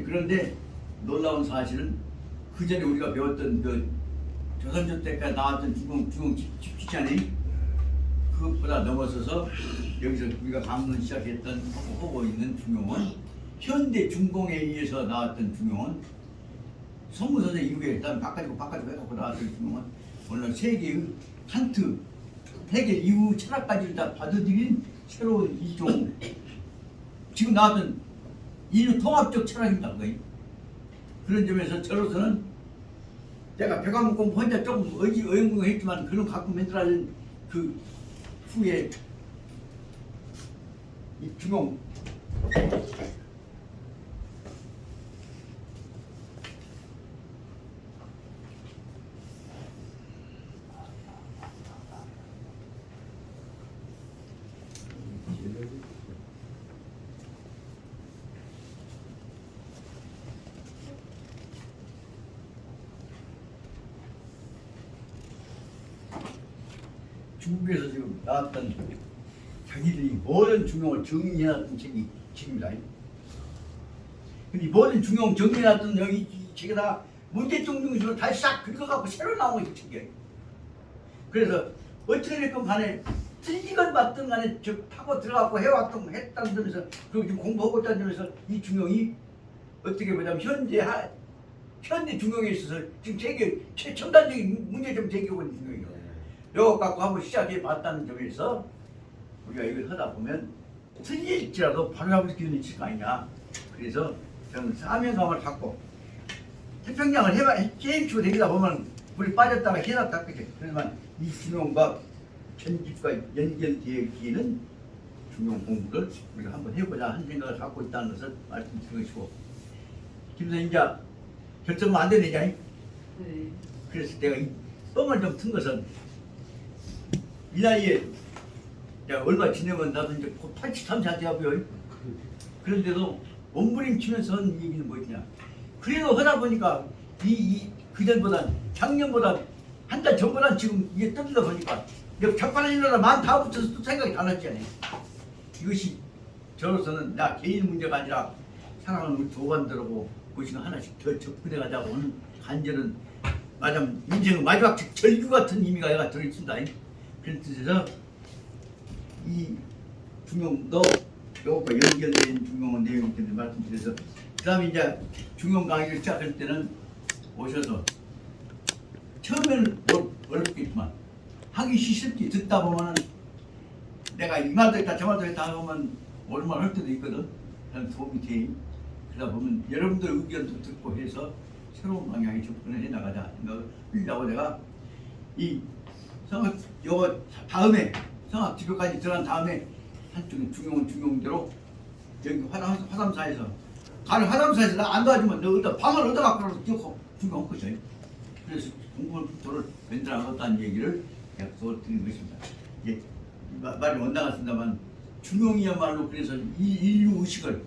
그런데 놀라운 사실은 그 전에 우리가 배웠던 그 조선조 때까지 나왔던 중용 집시잖아요. 그것보다 넘어서서 여기서 우리가 방문 시작했던 하고 있는 중용은 현대 중공에 의해서 나왔던 중용은 성무선생 이후에 일단 바꿔주고 해갖고 나왔던 중용은 오늘 세계의 칸트 해겔 이후 철학까지를 다 받아들인 새로운 일종 지금 나왔던 인류 통합적 철학입니다. 거의. 그런 점에서 저로서는 내가 백과목 공부 혼자 조금 어영부영했지만 그런 갖고 만들어진 그 후에 이 중용 중국에서 지금 나왔던 자기들이 모든 중용을 정리해놨던 책이 책입니다. 근데 모든 중용 정리해놨던 여기 이 책이 다 문제점 중에서 다시 싹 긁어갖고 새로 나온 게 책이에요. 그래서 어떻게 됐건 간에 틀리건 맞든 간에 저 파고 들어갖고 해왔던 했다는 점에서 그리고 지금 공부하고 있다는 점에서 이 중용이 어떻게 보자면 현대 중용에 있어서 지금 최첨단적인 문제점 제기하고 있는 중용이에요. 이거 갖고 한번 시작해 봤다는 점에서 우리가 이걸 하다 보면 틀릴지라도 바로 잡을 기운이 있을 거 아니냐. 그래서 저는 사명감을 갖고 태평양을 게임치고 되다 보면 물이 빠졌다가 해놨다 그죠. 그러지만 이 중용과 편집과 연결되기에는 중용 공부를 우리가 한번 해보자 하는 생각을 갖고 있다는 것을 말씀드린 것이고, 김선 이제 결정은 안 되느냐. 네. 그래서 내가 이 뻥을 좀 튼 것은 이 나이에 얼마 지내면 나도 이제 곧 83세 되고요. 그런데도 몸부림치면서 하는 얘기는 뭐였냐. 그래도 하다 보니까 그전보다 작년보다 한 달 전보다 지금 이게 떠들다 보니까 격파는 일러다 만 다 붙여서 또 생각이 달랐잖아요. 이것이 저로서는 나 개인 문제가 아니라 사랑하는 우리 도반들하고 무엇인가 하나씩 더 접근해 가자고 하는 간절은 마지막 인생의 마지막 절규 같은 의미가 얘가 들어있습니다. 그런 뜻에서 이 중용도 요것과 연결된 중용의 내용을 말씀드려서 그 다음에 이제 중용 강의를 시작할 때는 오셔서 처음에는 어렵겠지만 하기 쉽게 듣다 보면은 내가 이 말도 했다 저 말도 했다 하면 얼마나 할 때도 있거든. 그런 도움이 돼. 그러다 보면 여러분들 의견도 듣고 해서 새로운 방향에 접근을 해나가자 생각을 하려고 내가 이 성악 요거 다음에 성악 지표까지 들어간 다음에 한쪽에 중용대로 여기 화담사에서 화담사에서 나 안 도와주면 너 어디다 방을 얻어갖고 뛰고 중용한 거죠. 그래서 공부를 만들어 나갔다는 얘기를 약속을 드린 것입니다. 예, 말이 못 나갔습니다만 중용이야말로 그래서 이 인류 의식을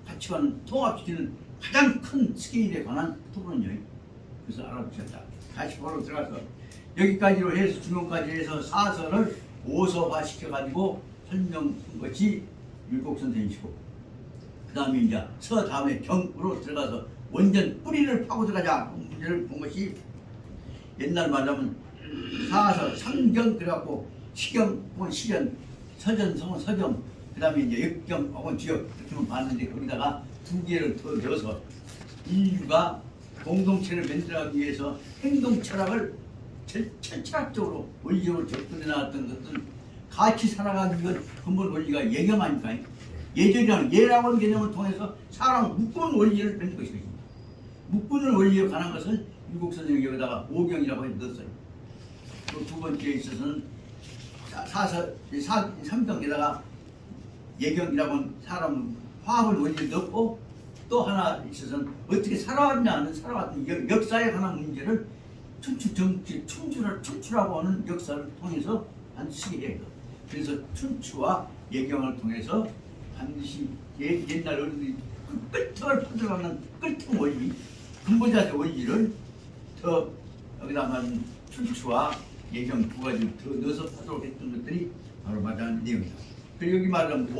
가치관을 통합시키는 가장 큰 스케일에 관한 토론이에요. 그래서 알아두셨다. 다시 바로 들어가서 여기까지로 해서 중용까지 해서 사설을 5서화 시켜가지고 설명한 것이 율곡 선생이시고, 그 다음에 이제 서 다음에 경으로 들어가서 원전 뿌리를 파고 들어가자 문제를 본 것이 옛날 말하면 사서 상경 그래갖고 시경 혹은 시전 서전 성은 서경 그 다음에 이제 역경 혹은 지역 이렇게만 봤는데 거기다가 두 개를 더 넣어서 인류가 공동체를 만들어가기 위해서 행동 철학을 철학적으로 원리적으로 접근해 나갔던 것은 같이 살아가기 위한 근본 원리가 예경 아닐까. 예전이라는 예라고 하는 개념을 통해서 사람 묶은 원리를 만든 것입니다. 묶는 원리에 관한 것을 율곡 선생님이 여기다가 오경이라고 해 넣었어요. 또 두 번째에 있어서는 삼경에다가 예경이라고 하는 사람 화합을 원리를 넣고, 또 하나 있어서는 어떻게 살아왔냐는 살아왔던 역사에 관한 문제를 춘추라고 하는 역사를 통해서 반드시 해야 해요. 그래서 춘추와 예경을 통해서 반드시 옛날 어른들이 그 끌통을 퍼져가는 끌통 원리, 근본자적 원리를 더 여기다 말하는 춘추와 예경 두 가지를 더 넣어서 하도록 했던 것들이 바로 마땅한 내용이다. 그리고 여기 말하는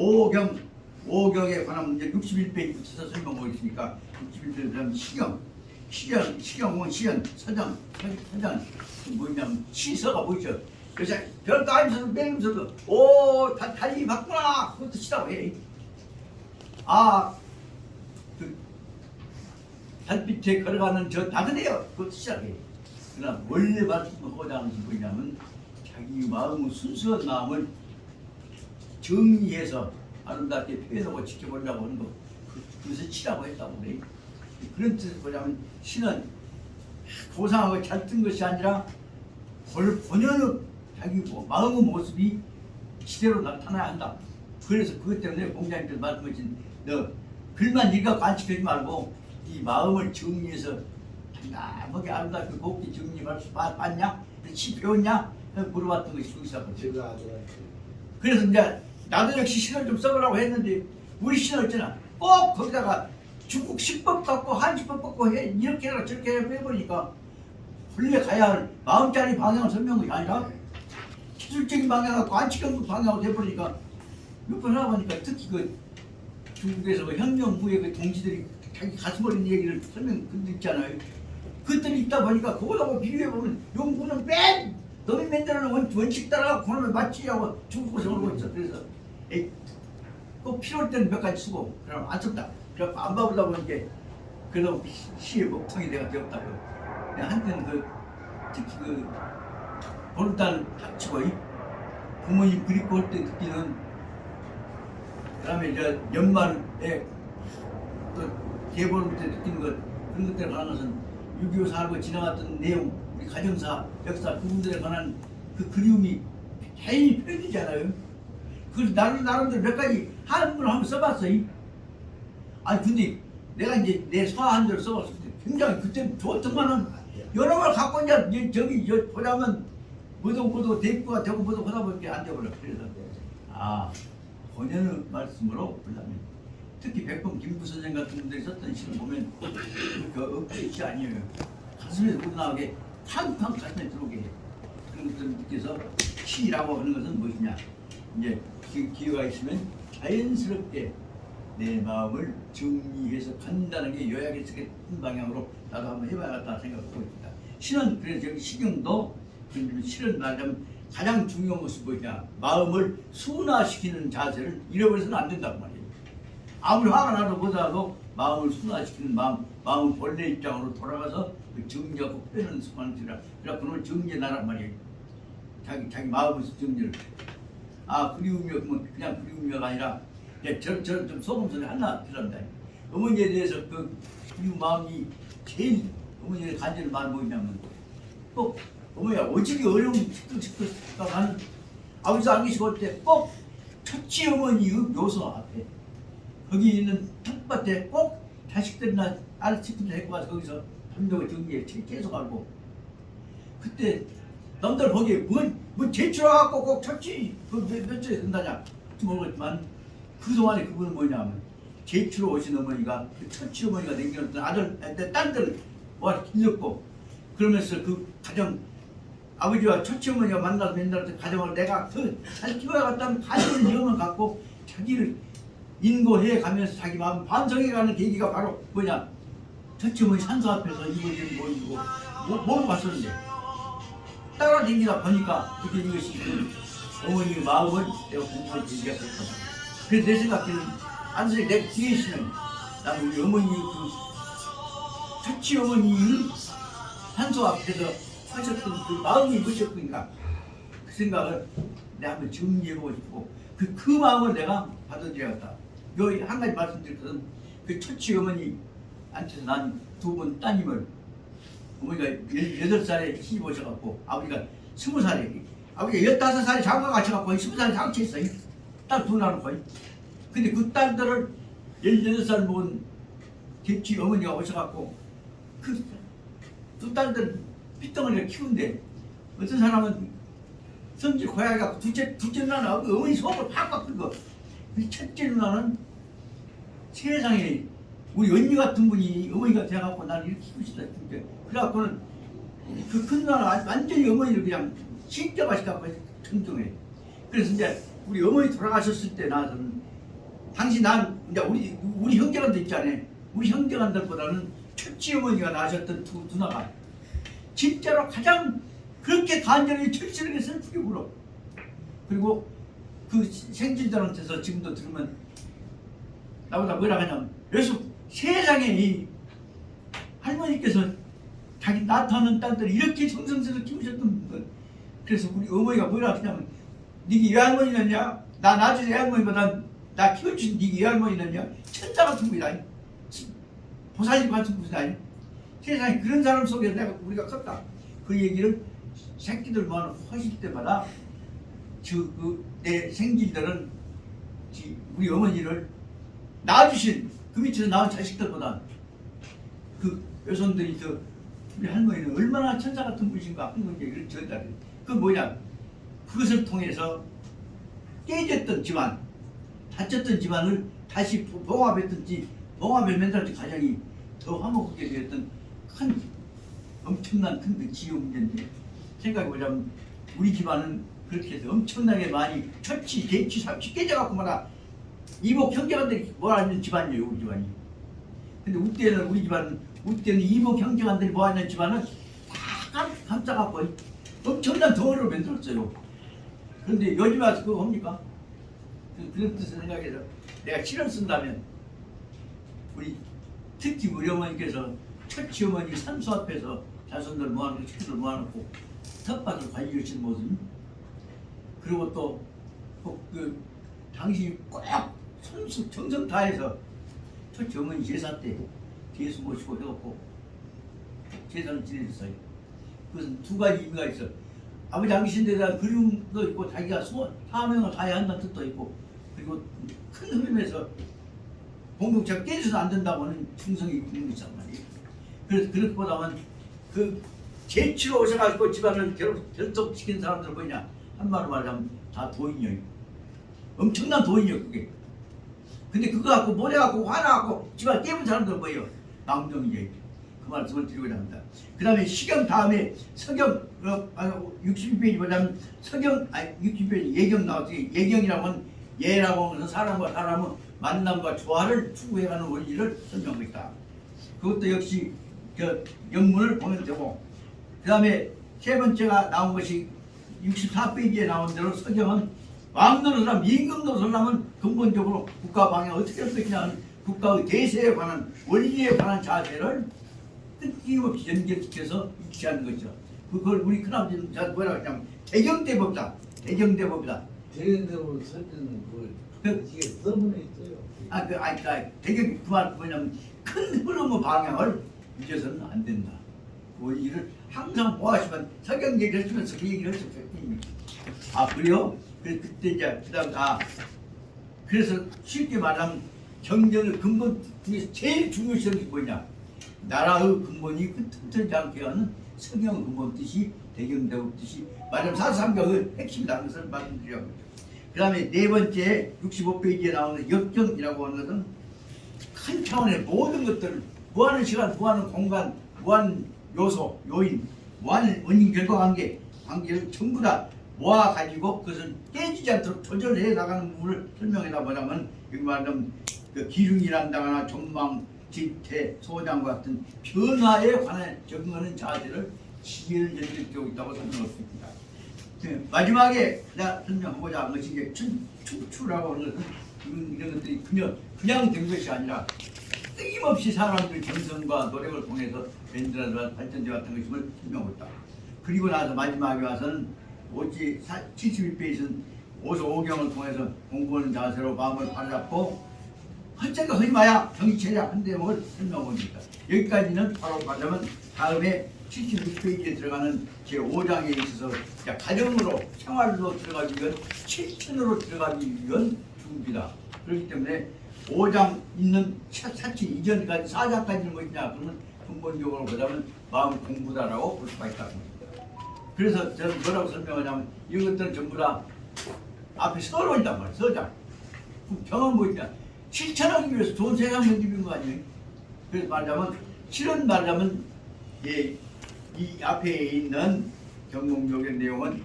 오경에 관한 문제 61페이지 붙여서 설명하고 있으니까 61페이지 보면 시경은 시연, 서장 뭐냐면 시서가 뭐죠? 그래서 별도 아니면서도 매면서도 오 달리 바꾸라 그것도 치라고 해. 그 달빛에 걸어가는 저 나그네요 그것도 치라고 해. 그러나 원래 말씀하고자 하는 것은 뭐냐면 자기 마음의 순수한 마음을 정리해서 아름답게 표현하고 지켜보려고 하는 거 그것을 치라고 했다고 그래. 그런 뜻을 보자면 신은 고상하고 잘 뜬 것이 아니라 본연의 자기 마음의 모습이 시대로 나타나야 한다. 그래서 그것 때문에 공자님께서 말씀하신 너 글만 읽어 관측하지 말고 이 마음을 정리해서 담담하게 아름답게 곱게 정리할 수 봤냐? 시 배웠냐? 물어봤던 것이 거기서거든요. 제가 아주 그래서 이제 나도 역시 신을 좀 써보라고 했는데 우리 신을 어쩌나 꼭 거기다가 중국 식법 갖고 한식법 갖고 해 이렇게 해라 저렇게 해보니까 원래 가야 할 마음짜리 방향을 설명한 게 아니라 기술적인 방향하고 관측적 방향으로 해버리니까 몇 번 하다 보니까 특히 그 중국에서 그 혁명 후에 그 동지들이 자기 가슴 어린 얘기를 설명 그들 있잖아요. 그들이 있다 보니까 그거하고 비교해보면 용부는 맨 너희 맨들은 원칙 따라 그놈을 맞지 하고 중국에서 오고 있어. 그래서 에이, 꼭 필요할 때는 몇 가지 쓰고 그럼 안 썼다. 그래서 안 봐보다 보니까 그래도 시의 목통이 내가 되었다고. 한때는 특히 보름달 닥치고 부모님 그립고 할 때 느끼는 그다음에 연말에 또 개보름 때 느끼는 것 그런 것들에 관한 것은 6.25 살고 지나갔던 내용 우리 가정사 역사 그분들에 관한 그 그리움이 자연히 표현되잖아요. 그걸 나름대로 몇 가지 한문을 한번 써봤어요. 아니 근데 내가 이제 내 소화한 대로 써봤을 때 굉장히 그때 좋더만은 여러 걸 갖고 이제 저기 보자면 뭐도 대꾸가 되고 뭐도 하다 보니까 안 되버려. 그래서 본연의 말씀으로 보자면 특히 백범 김구 선생 같은 분들이 썼던 시를 보면 그 억지의 시 아니에요. 가슴에서 우러나오게 팡팡 가슴에 들어오게 해. 그런 것들을 느껴서 시라고 하는 것은 무엇이냐. 이제 기회가 있으면 자연스럽게 내 마음을 정리해서 간단하게 요약해서 큰 방향으로 나도 한번 해봐야겠다 생각하고 있습니다. 시는 그래서 여기 시경도 시를 말하자면 가장 중요한 것이 뭐냐. 마음을 순화시키는 자세를 잃어버려서는 안 된다고 말이에요. 아무리 화가 나도 보다도 마음을 순화시키는 마음은 본래 입장으로 돌아가서 그 정리하고 표현하는 습관을 들여. 그래서 그놈을 정리해 나란 말이에요. 자기 마음에서 정리를. 그리움이요. 그러면 그냥 그리움이가 아니라 저런 좀 소금 소리 하나 들었다. 어머니에 대해서 그 그리움 마음이 제일 어머니의 간절한 마음이 뭐냐면 꼭 어머니가 오직이 어려운 시끌시끌하는 아버지도 안 계시고 할 때 꼭 첫째 어머니의 묘소 앞에 거기 있는 텃밭에 꼭 자식들이나 아르치들 데리고 가서 거기서 밤새고 정리해 계속 알고 그때 남들 보기에 뭐 제출해갖고 꼭 첫째 몇 주에 된다냐 모르겠지만 그동안에 그분은 뭐냐면 제출로 오신 어머니가 그 첫째 어머니가 남겨놓던 딸들 와 길렀고 그러면서 그 가정 아버지와 첫째 어머니가 만나서 맨날 가정을 내가 더 잘 키워야겠다는 가정의 영을 갖고 자기를 인고해 가면서 자기 마음 반성해가는 계기가 바로 뭐냐 첫째 어머니 산소 앞에서 이거 보이고 모르고 봤었는데 따라다니다 보니까 그게 이것이 그 어머니의 마음을 내가 공부할 계기가 됐다. 그래서 내 생각에는 안선생 내 뒤에 있으면 나는 우리 어머니 그 첫째 어머니의 산소 앞에서 하셨던 그 마음이 무엇이었던가 그 생각을 내가 한번 정리해보고 싶고 그 마음을 내가 받아들여야겠다. 여기 한 가지 말씀드릴 것은 그 첫째 어머니한테서 난 두 분 따님을 어머니가 18살에 시집 오셔갖고 아버지가 20살에 아버지가 15살에 장가 가셔갖고 20살에 장치했어요. 딸 둘 낳고. 근데 그 딸들을 18살 먹은 대치 어머니가 오셔갖고 그 두 딸들 핏덩어리를 키운데 어떤 사람은 성질 고약해갖고 둘째 누나는 어머니 속을 팍 바꾸고 첫째 누나는 세상에 우리 언니 같은 분이 어머니가 돼갖고 나를 이렇게 키우고 싶다 했는데 그래갖고는 그 큰 누나는 완전히 어머니를 그냥 신격화시켜갖고 청정해. 그래서 이제 우리 어머니 돌아가셨을 때 나서는 당시 난 이제 우리 형제간들 있잖아요. 우리 형제간들보다는 첫째 어머니가 낳으셨던 두 누나가 진짜로 가장 그렇게 간절히 철저하게 슬프게 울어. 그리고 그 생진들한테서 지금도 들으면 나보다 뭐라 하냐면 여기서 세상에 이 할머니께서 자기 낳다는 딸들을 이렇게 정성스럽게 키우셨던 분. 그래서 우리 어머니가 뭐라 하냐면 니가 외할머니였냐? 나 나중에 외할머니보다 나 키워준 니가 외할머니였냐? 천사 같은 분이다. 보살님 같은 분이다. 세상에 그런 사람 속에서 내가 우리가 컸다. 그 얘기를 새끼들만 하실 때마다 내 생질들은 우리 어머니를 낳아주신 그 밑에서 낳은 자식들보다 그 여손들이 저 우리 할머니는 얼마나 천사 같은 분이신가 하는 얘기를 전달해. 그 뭐냐? 그것을 통해서 깨졌던 집안, 다쳤던 집안을 다시 봉합했든지 봉합을 만들었던 가정이 더 화목하게 되었던 큰 엄청난 큰 지효 문제인데 생각해보자면 우리 집안은 그렇게 해서 엄청나게 많이 처치, 대치, 삼치 깨져갖고 말아 이복 형제간들이 모아있는 집안이에요 우리 집안이. 근데 우때는 우리 집안은 우때는 이복 형제간들이 모아있는 집안은 다 감싸갖고 엄청난 덩어리로 만들었어요. 그런데 요즘 와서 그거 합니까? 그런 뜻을 생각해서 내가 실을 쓴다면 우리 특히 우리 어머니께서 처치 어머니 산수 앞에서 자손들 모아놓고 친구들 모아놓고 텃밭을 관리하신 모습, 그리고 또 그 당신이 꼭 손수 정성 다해서 처치 어머니 제사 때 예수 모시고 해갖고 제사를 지내줬어요. 그것은 두 가지 의미가 있어. 아버지 당신에 대한 그리움도 있고 자기가 사명을 다해야 한다는 뜻도 있고, 그리고 큰 흐름에서 공동체가 깨져서 안 된다고는 충성이 있는 거란 말이에요. 그래서 그것보다는 그 재치로 오셔가지고 집안을 결속시킨 사람들 뭐냐? 한마디로 말하자면 다 도인이에요. 엄청난 도인이에요 그게. 근데 그거 갖고 모래갖고 화나갖고 집안 깨문 사람들 뭐예요? 망정이에요. 그 말씀을 드리고자 합니다. 그 다음에 시경 다음에 서경 60페이지 보자면 서경 60페이지 예경 나왔어요. 예경이라고 하면 예라고 하면 사람과 사람은 만남과 조화를 추구해가는 원리를 설명하고 있다. 그것도 역시 영문을 보면 되고, 그 다음에 세 번째가 나온 것이 64페이지에 나온 대로 서경은 왕 노릇하면 임금 노릇하면 근본적으로 국가 방향 어떻게 할 것이냐 하는 국가의 대세에 관한 원리에 관한 자세를 끊김없이 연결시켜서 익히하는 거죠. 그걸 우리 큰아버지는 뭐라고 하냐면 대경대법이다. 대경대법이다. 대경대법 설정은 그 이게 서문에 있어요. 대경 그 말 뭐냐면 큰 흐름의 방향을 잊어서는 안 된다. 그 원리를 항상 보아시면 서경 얘기를 했으면서 그 얘기를 했을 뿐입니다. 아 그래요? 그래서 그때 이제 그다음 그래서 쉽게 말하면 경전의 근본 중에서 제일 중요시 여긴 게 뭐냐? 나라의 근본이 흩어지지 않게 하는 성경의 근본 뜻이 대경대법 뜻이 말하자면 사삼경의 핵심이라는 것을 말씀드리려고 하죠. 그 다음에 네 번째 65페이지에 나오는 역경이라고 하는 것은 큰 차원의 모든 것들을 무한한 시간, 무한한 공간, 무한 요소, 요인, 무한 원인 결과 관계를 전부 다 모아가지고 그것을 깨지지 않도록 조절해 나가는 부분을 설명해다 보자면 여기 말하면 그 기중이란다거나 전망, 지태, 소장과 같은 변화에 관해 적응하는 자세를 지혜를 연결되고 있다고 설명할 수 있습니다. 마지막에 내가 설명하고자 하는 것이 이제 춘추라고 하는 것은 이런 것들이 그냥 된 것이 아니라 끊임없이 사람들의 정성과 노력을 통해서 만들어져 발전되어 왔던 것임을 설명하고 있다. 그리고 나서 마지막에 와서는 71페이지는 오소오경을 통해서 공부하는 자세로 마음을 바로잡고 헛자가 하지 마야 정치체야 한 대목을 설명합니다. 여기까지는 바로 가자면 다음에 76페이지에 들어가는 제5장에 있어서 가정으로 생활로 들어가기 위한 실천으로 들어가기 위한 준비다. 그렇기 때문에 5장 있는 사치 이전까지 4장까지는 뭐냐 그러면 근본적으로 보자면 마음 공부다라고 볼 수가 있다는 겁니다. 그래서 저는 뭐라고 설명하냐면 이것들은 전부 다 앞에 서론이단 말이에요. 서장. 경험 뭐냐 실천하기 위해서 좋은 세상 만드는 거 아니에요. 그래서 말하자면 실은 말하자면 이 앞에 있는 경공적인 내용은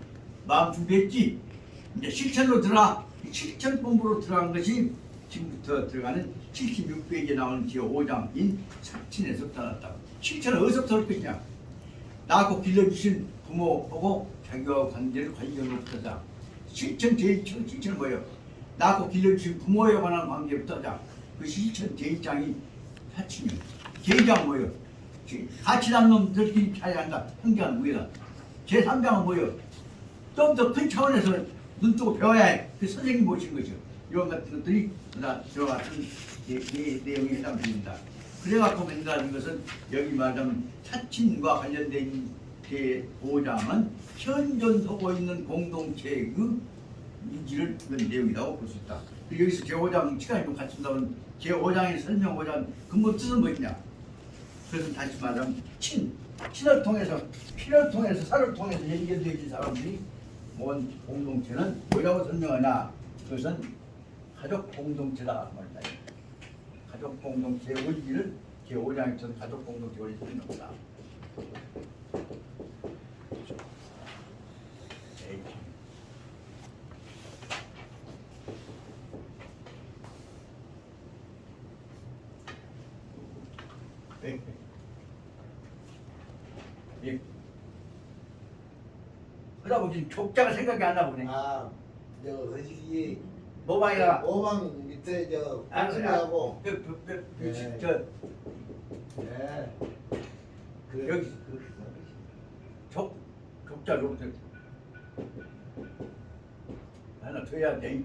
마음 준비했지. 이제 실천으로 들어가. 실천 공부로 들어간 것이 지금부터 들어가는 76페이지에 나오는 제5장인 사친에서부터 나왔다. 실천은 어디서부터 할 것이냐. 나하고 길러주신 부모하고 자기와 관계를 관련부터 자. 실천 제일 실천 뭐예요? 낳고 길러주신 부모에 관한 관계부터 자. 그 실천 제1장이 사치년. 제2장 뭐예요? 같이 난 놈들끼리 잘 한다. 형제는 뭐야? 제3장은 뭐예요? 좀 더 큰 차원에서 눈 뜨고 배워야 해. 그 선생님 모신 거죠. 이런 같은 것들이 들어갔던 내용이 해당됩니다. 그래갖고 만든다는 것은 여기 말하자면 사친과 관련된 제5장은 현존하고 있는 공동체의 유지를 그런 내용이라고 볼 수 있다. 여기서 제5장 시간이 좀 같이 쓴다면 제5장의 설명 5장 근본 뜻은 무엇이냐? 그래서 다시 말하면 친을 통해서 피를 통해서 살을 통해서 연결되어진 사람들이 모은 공동체는 뭐라고 설명하냐? 그것은 가족 공동체다 말이다. 가족 공동체의 원리를 제5장에서는 가족 공동체 원리를 설명한다. 예. 그러다 보니 족자가 생각이 안 나보네. 아, 저 솔직히 모방이가 오방 밑에 저 안수하고 네. 네. 여기 족자 이렇게 하나 줘야 돼.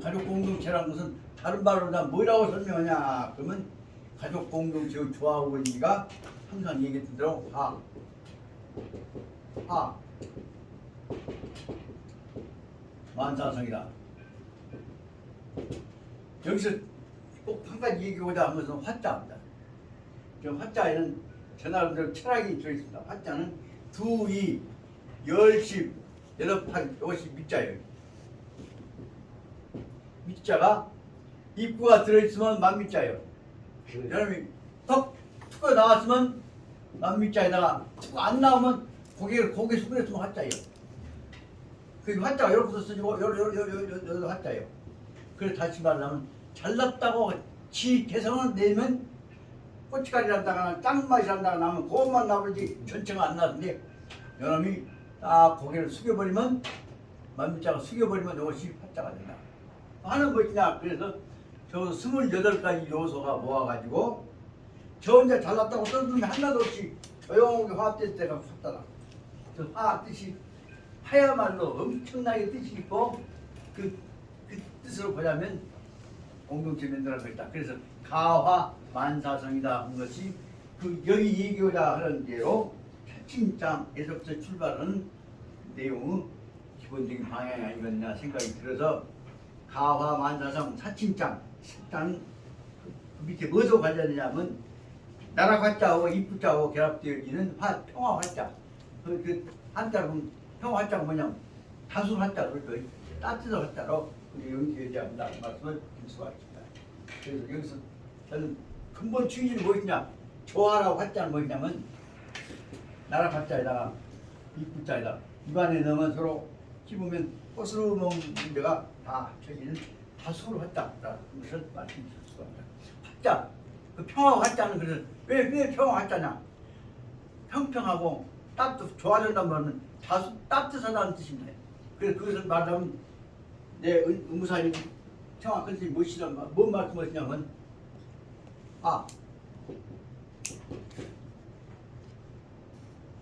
가족 공동체라는 것은 다른 말로 다 뭐라고 설명하냐? 그러면 가족 공동체의 조화 원리가 항상 얘기했던 대로 만사성이다. 여기서 꼭 한 가지 얘기하고자 하는 것은 화자입니다. 저 화자에는 저 나름대로 철학이 들어있습니다. 화자는 2, 2, 10, 8, 8, 이것이 밑자예요. 밑자가 입구가 들어있으면 만밑자예요. 여러분이 턱 투가 나왔으면 만밑자에다가 투가 안 나오면 고개 숙여있으면 화자예요. 그 화자가 이렇게 쓰지고 요렇게 화자예요. 그래서 다시 말하면 잘났다고 지 개성을 내면 고춧가루란다거나 짱맛이란다거나 나면 그것만 나오지 전체가 안 나는데 여러분이 딱 고개를 숙여버리면 만밑자가 숙여버리면 이것이 화자가 된다. 하는 것이냐? 그래서 저 28가지 요소가 모아가지고 저 혼자 잘났다고 떠들면 하나도 없이 조용하게 화합될 때가 컸더라. 저 화 뜻이 하야말로 엄청나게 뜻이 있고 그 뜻으로 보자면 공동체 만들어서 있다. 그래서 가화 만사성이다 한 것이 그 여기 얘기하자 하는 대로 사친장에서부터 출발하는 내용의 기본적인 방향이 아니겠나 생각이 들어서 가화 만사성 사친장 식단 그 밑에 뭐తో 관련되냐면 나락 화자하고 입구자하고 결합되어지는 평화 화자. 그 한자로 보면 평화 화자가 뭐냐면 다수 화자 그렇죠. 따뜻한 화자로 연기되어야 한다는 말씀을 드릴 수가 있습니다. 그래서 여기서 저는 근본 취지는 무엇이냐? 조화라고 화자는 뭐냐면 나락 화자에다가 입구자에다가 입안에 넣으면 서로 씹으면 꽃으로 먹는 데가 다 저기는 다수로 화자라는 것을 말씀드릴 수가 있습니다. 화자, 그 평화 화자는 그래서 왜 평화 화자냐? 평평하고 좋아진다는 말은 다수 따뜻하다는 뜻입니다. 그래서 그것을 말하면 내 의무사님 정확한 뜻이 무엇이란 뭔 말씀하시냐면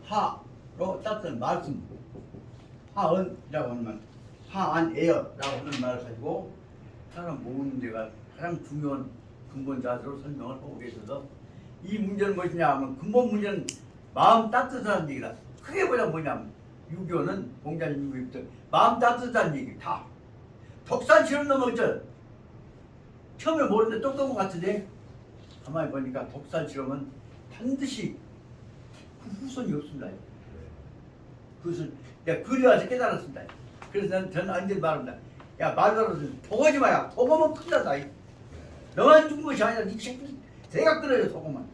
하로 따뜻한 말씀 하은이라고 하면 하안에어라고 하는 말을 가지고 사람 모으는 데가 가장 중요한 근본 자세로 설명을 하고 계셔서 이 문제는 무엇이냐 하면 근본 문제는 마음 따뜻한 얘기다. 크게 보자면 뭐냐면 유교는 공자님 유교부터 마음 따뜻한 얘기 다 독산 실험 넘었죠. 처음에 모르는데 똑똑한 것 같은데 가만히 보니까 독산 실험은 반드시 후손이 없습니다. 그것을 내가 그리 와서 깨달았습니다. 그래서 저는 언제 말합니다. 야 말하러 도거지 마야. 도거면 큰다다. 너만 죽은 것이 아니라 이 새끼 내가 끊어져 도거만.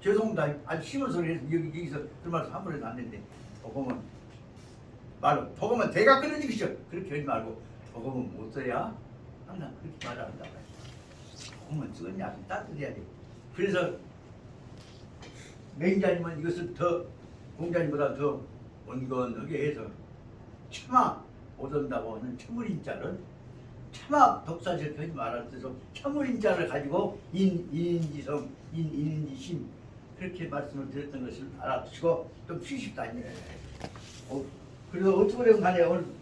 죄송합니다. 아주 심한 소리 해서 여기서 그 말씀 함부로 해도 안 되는데 도거면 말로 도거면 내가 끊어진 것이죠. 그렇게 하지 말고 도거면 못 써야 항상 그렇게 말한다. 도거면 쓰겠냐 따뜻해야 돼. 그래서 맹자님은 이것을 더 공자님보다 더 온건하게 해서 참아 오던다고 하는 참을인자를 참아 독사질 하지 말아서 참을인자를 가지고 인인지성 인인지심 그렇게 말씀을 드렸던 것을 알아주시고 좀 쉬십다. 그래서 어떻게 되면 간에 오늘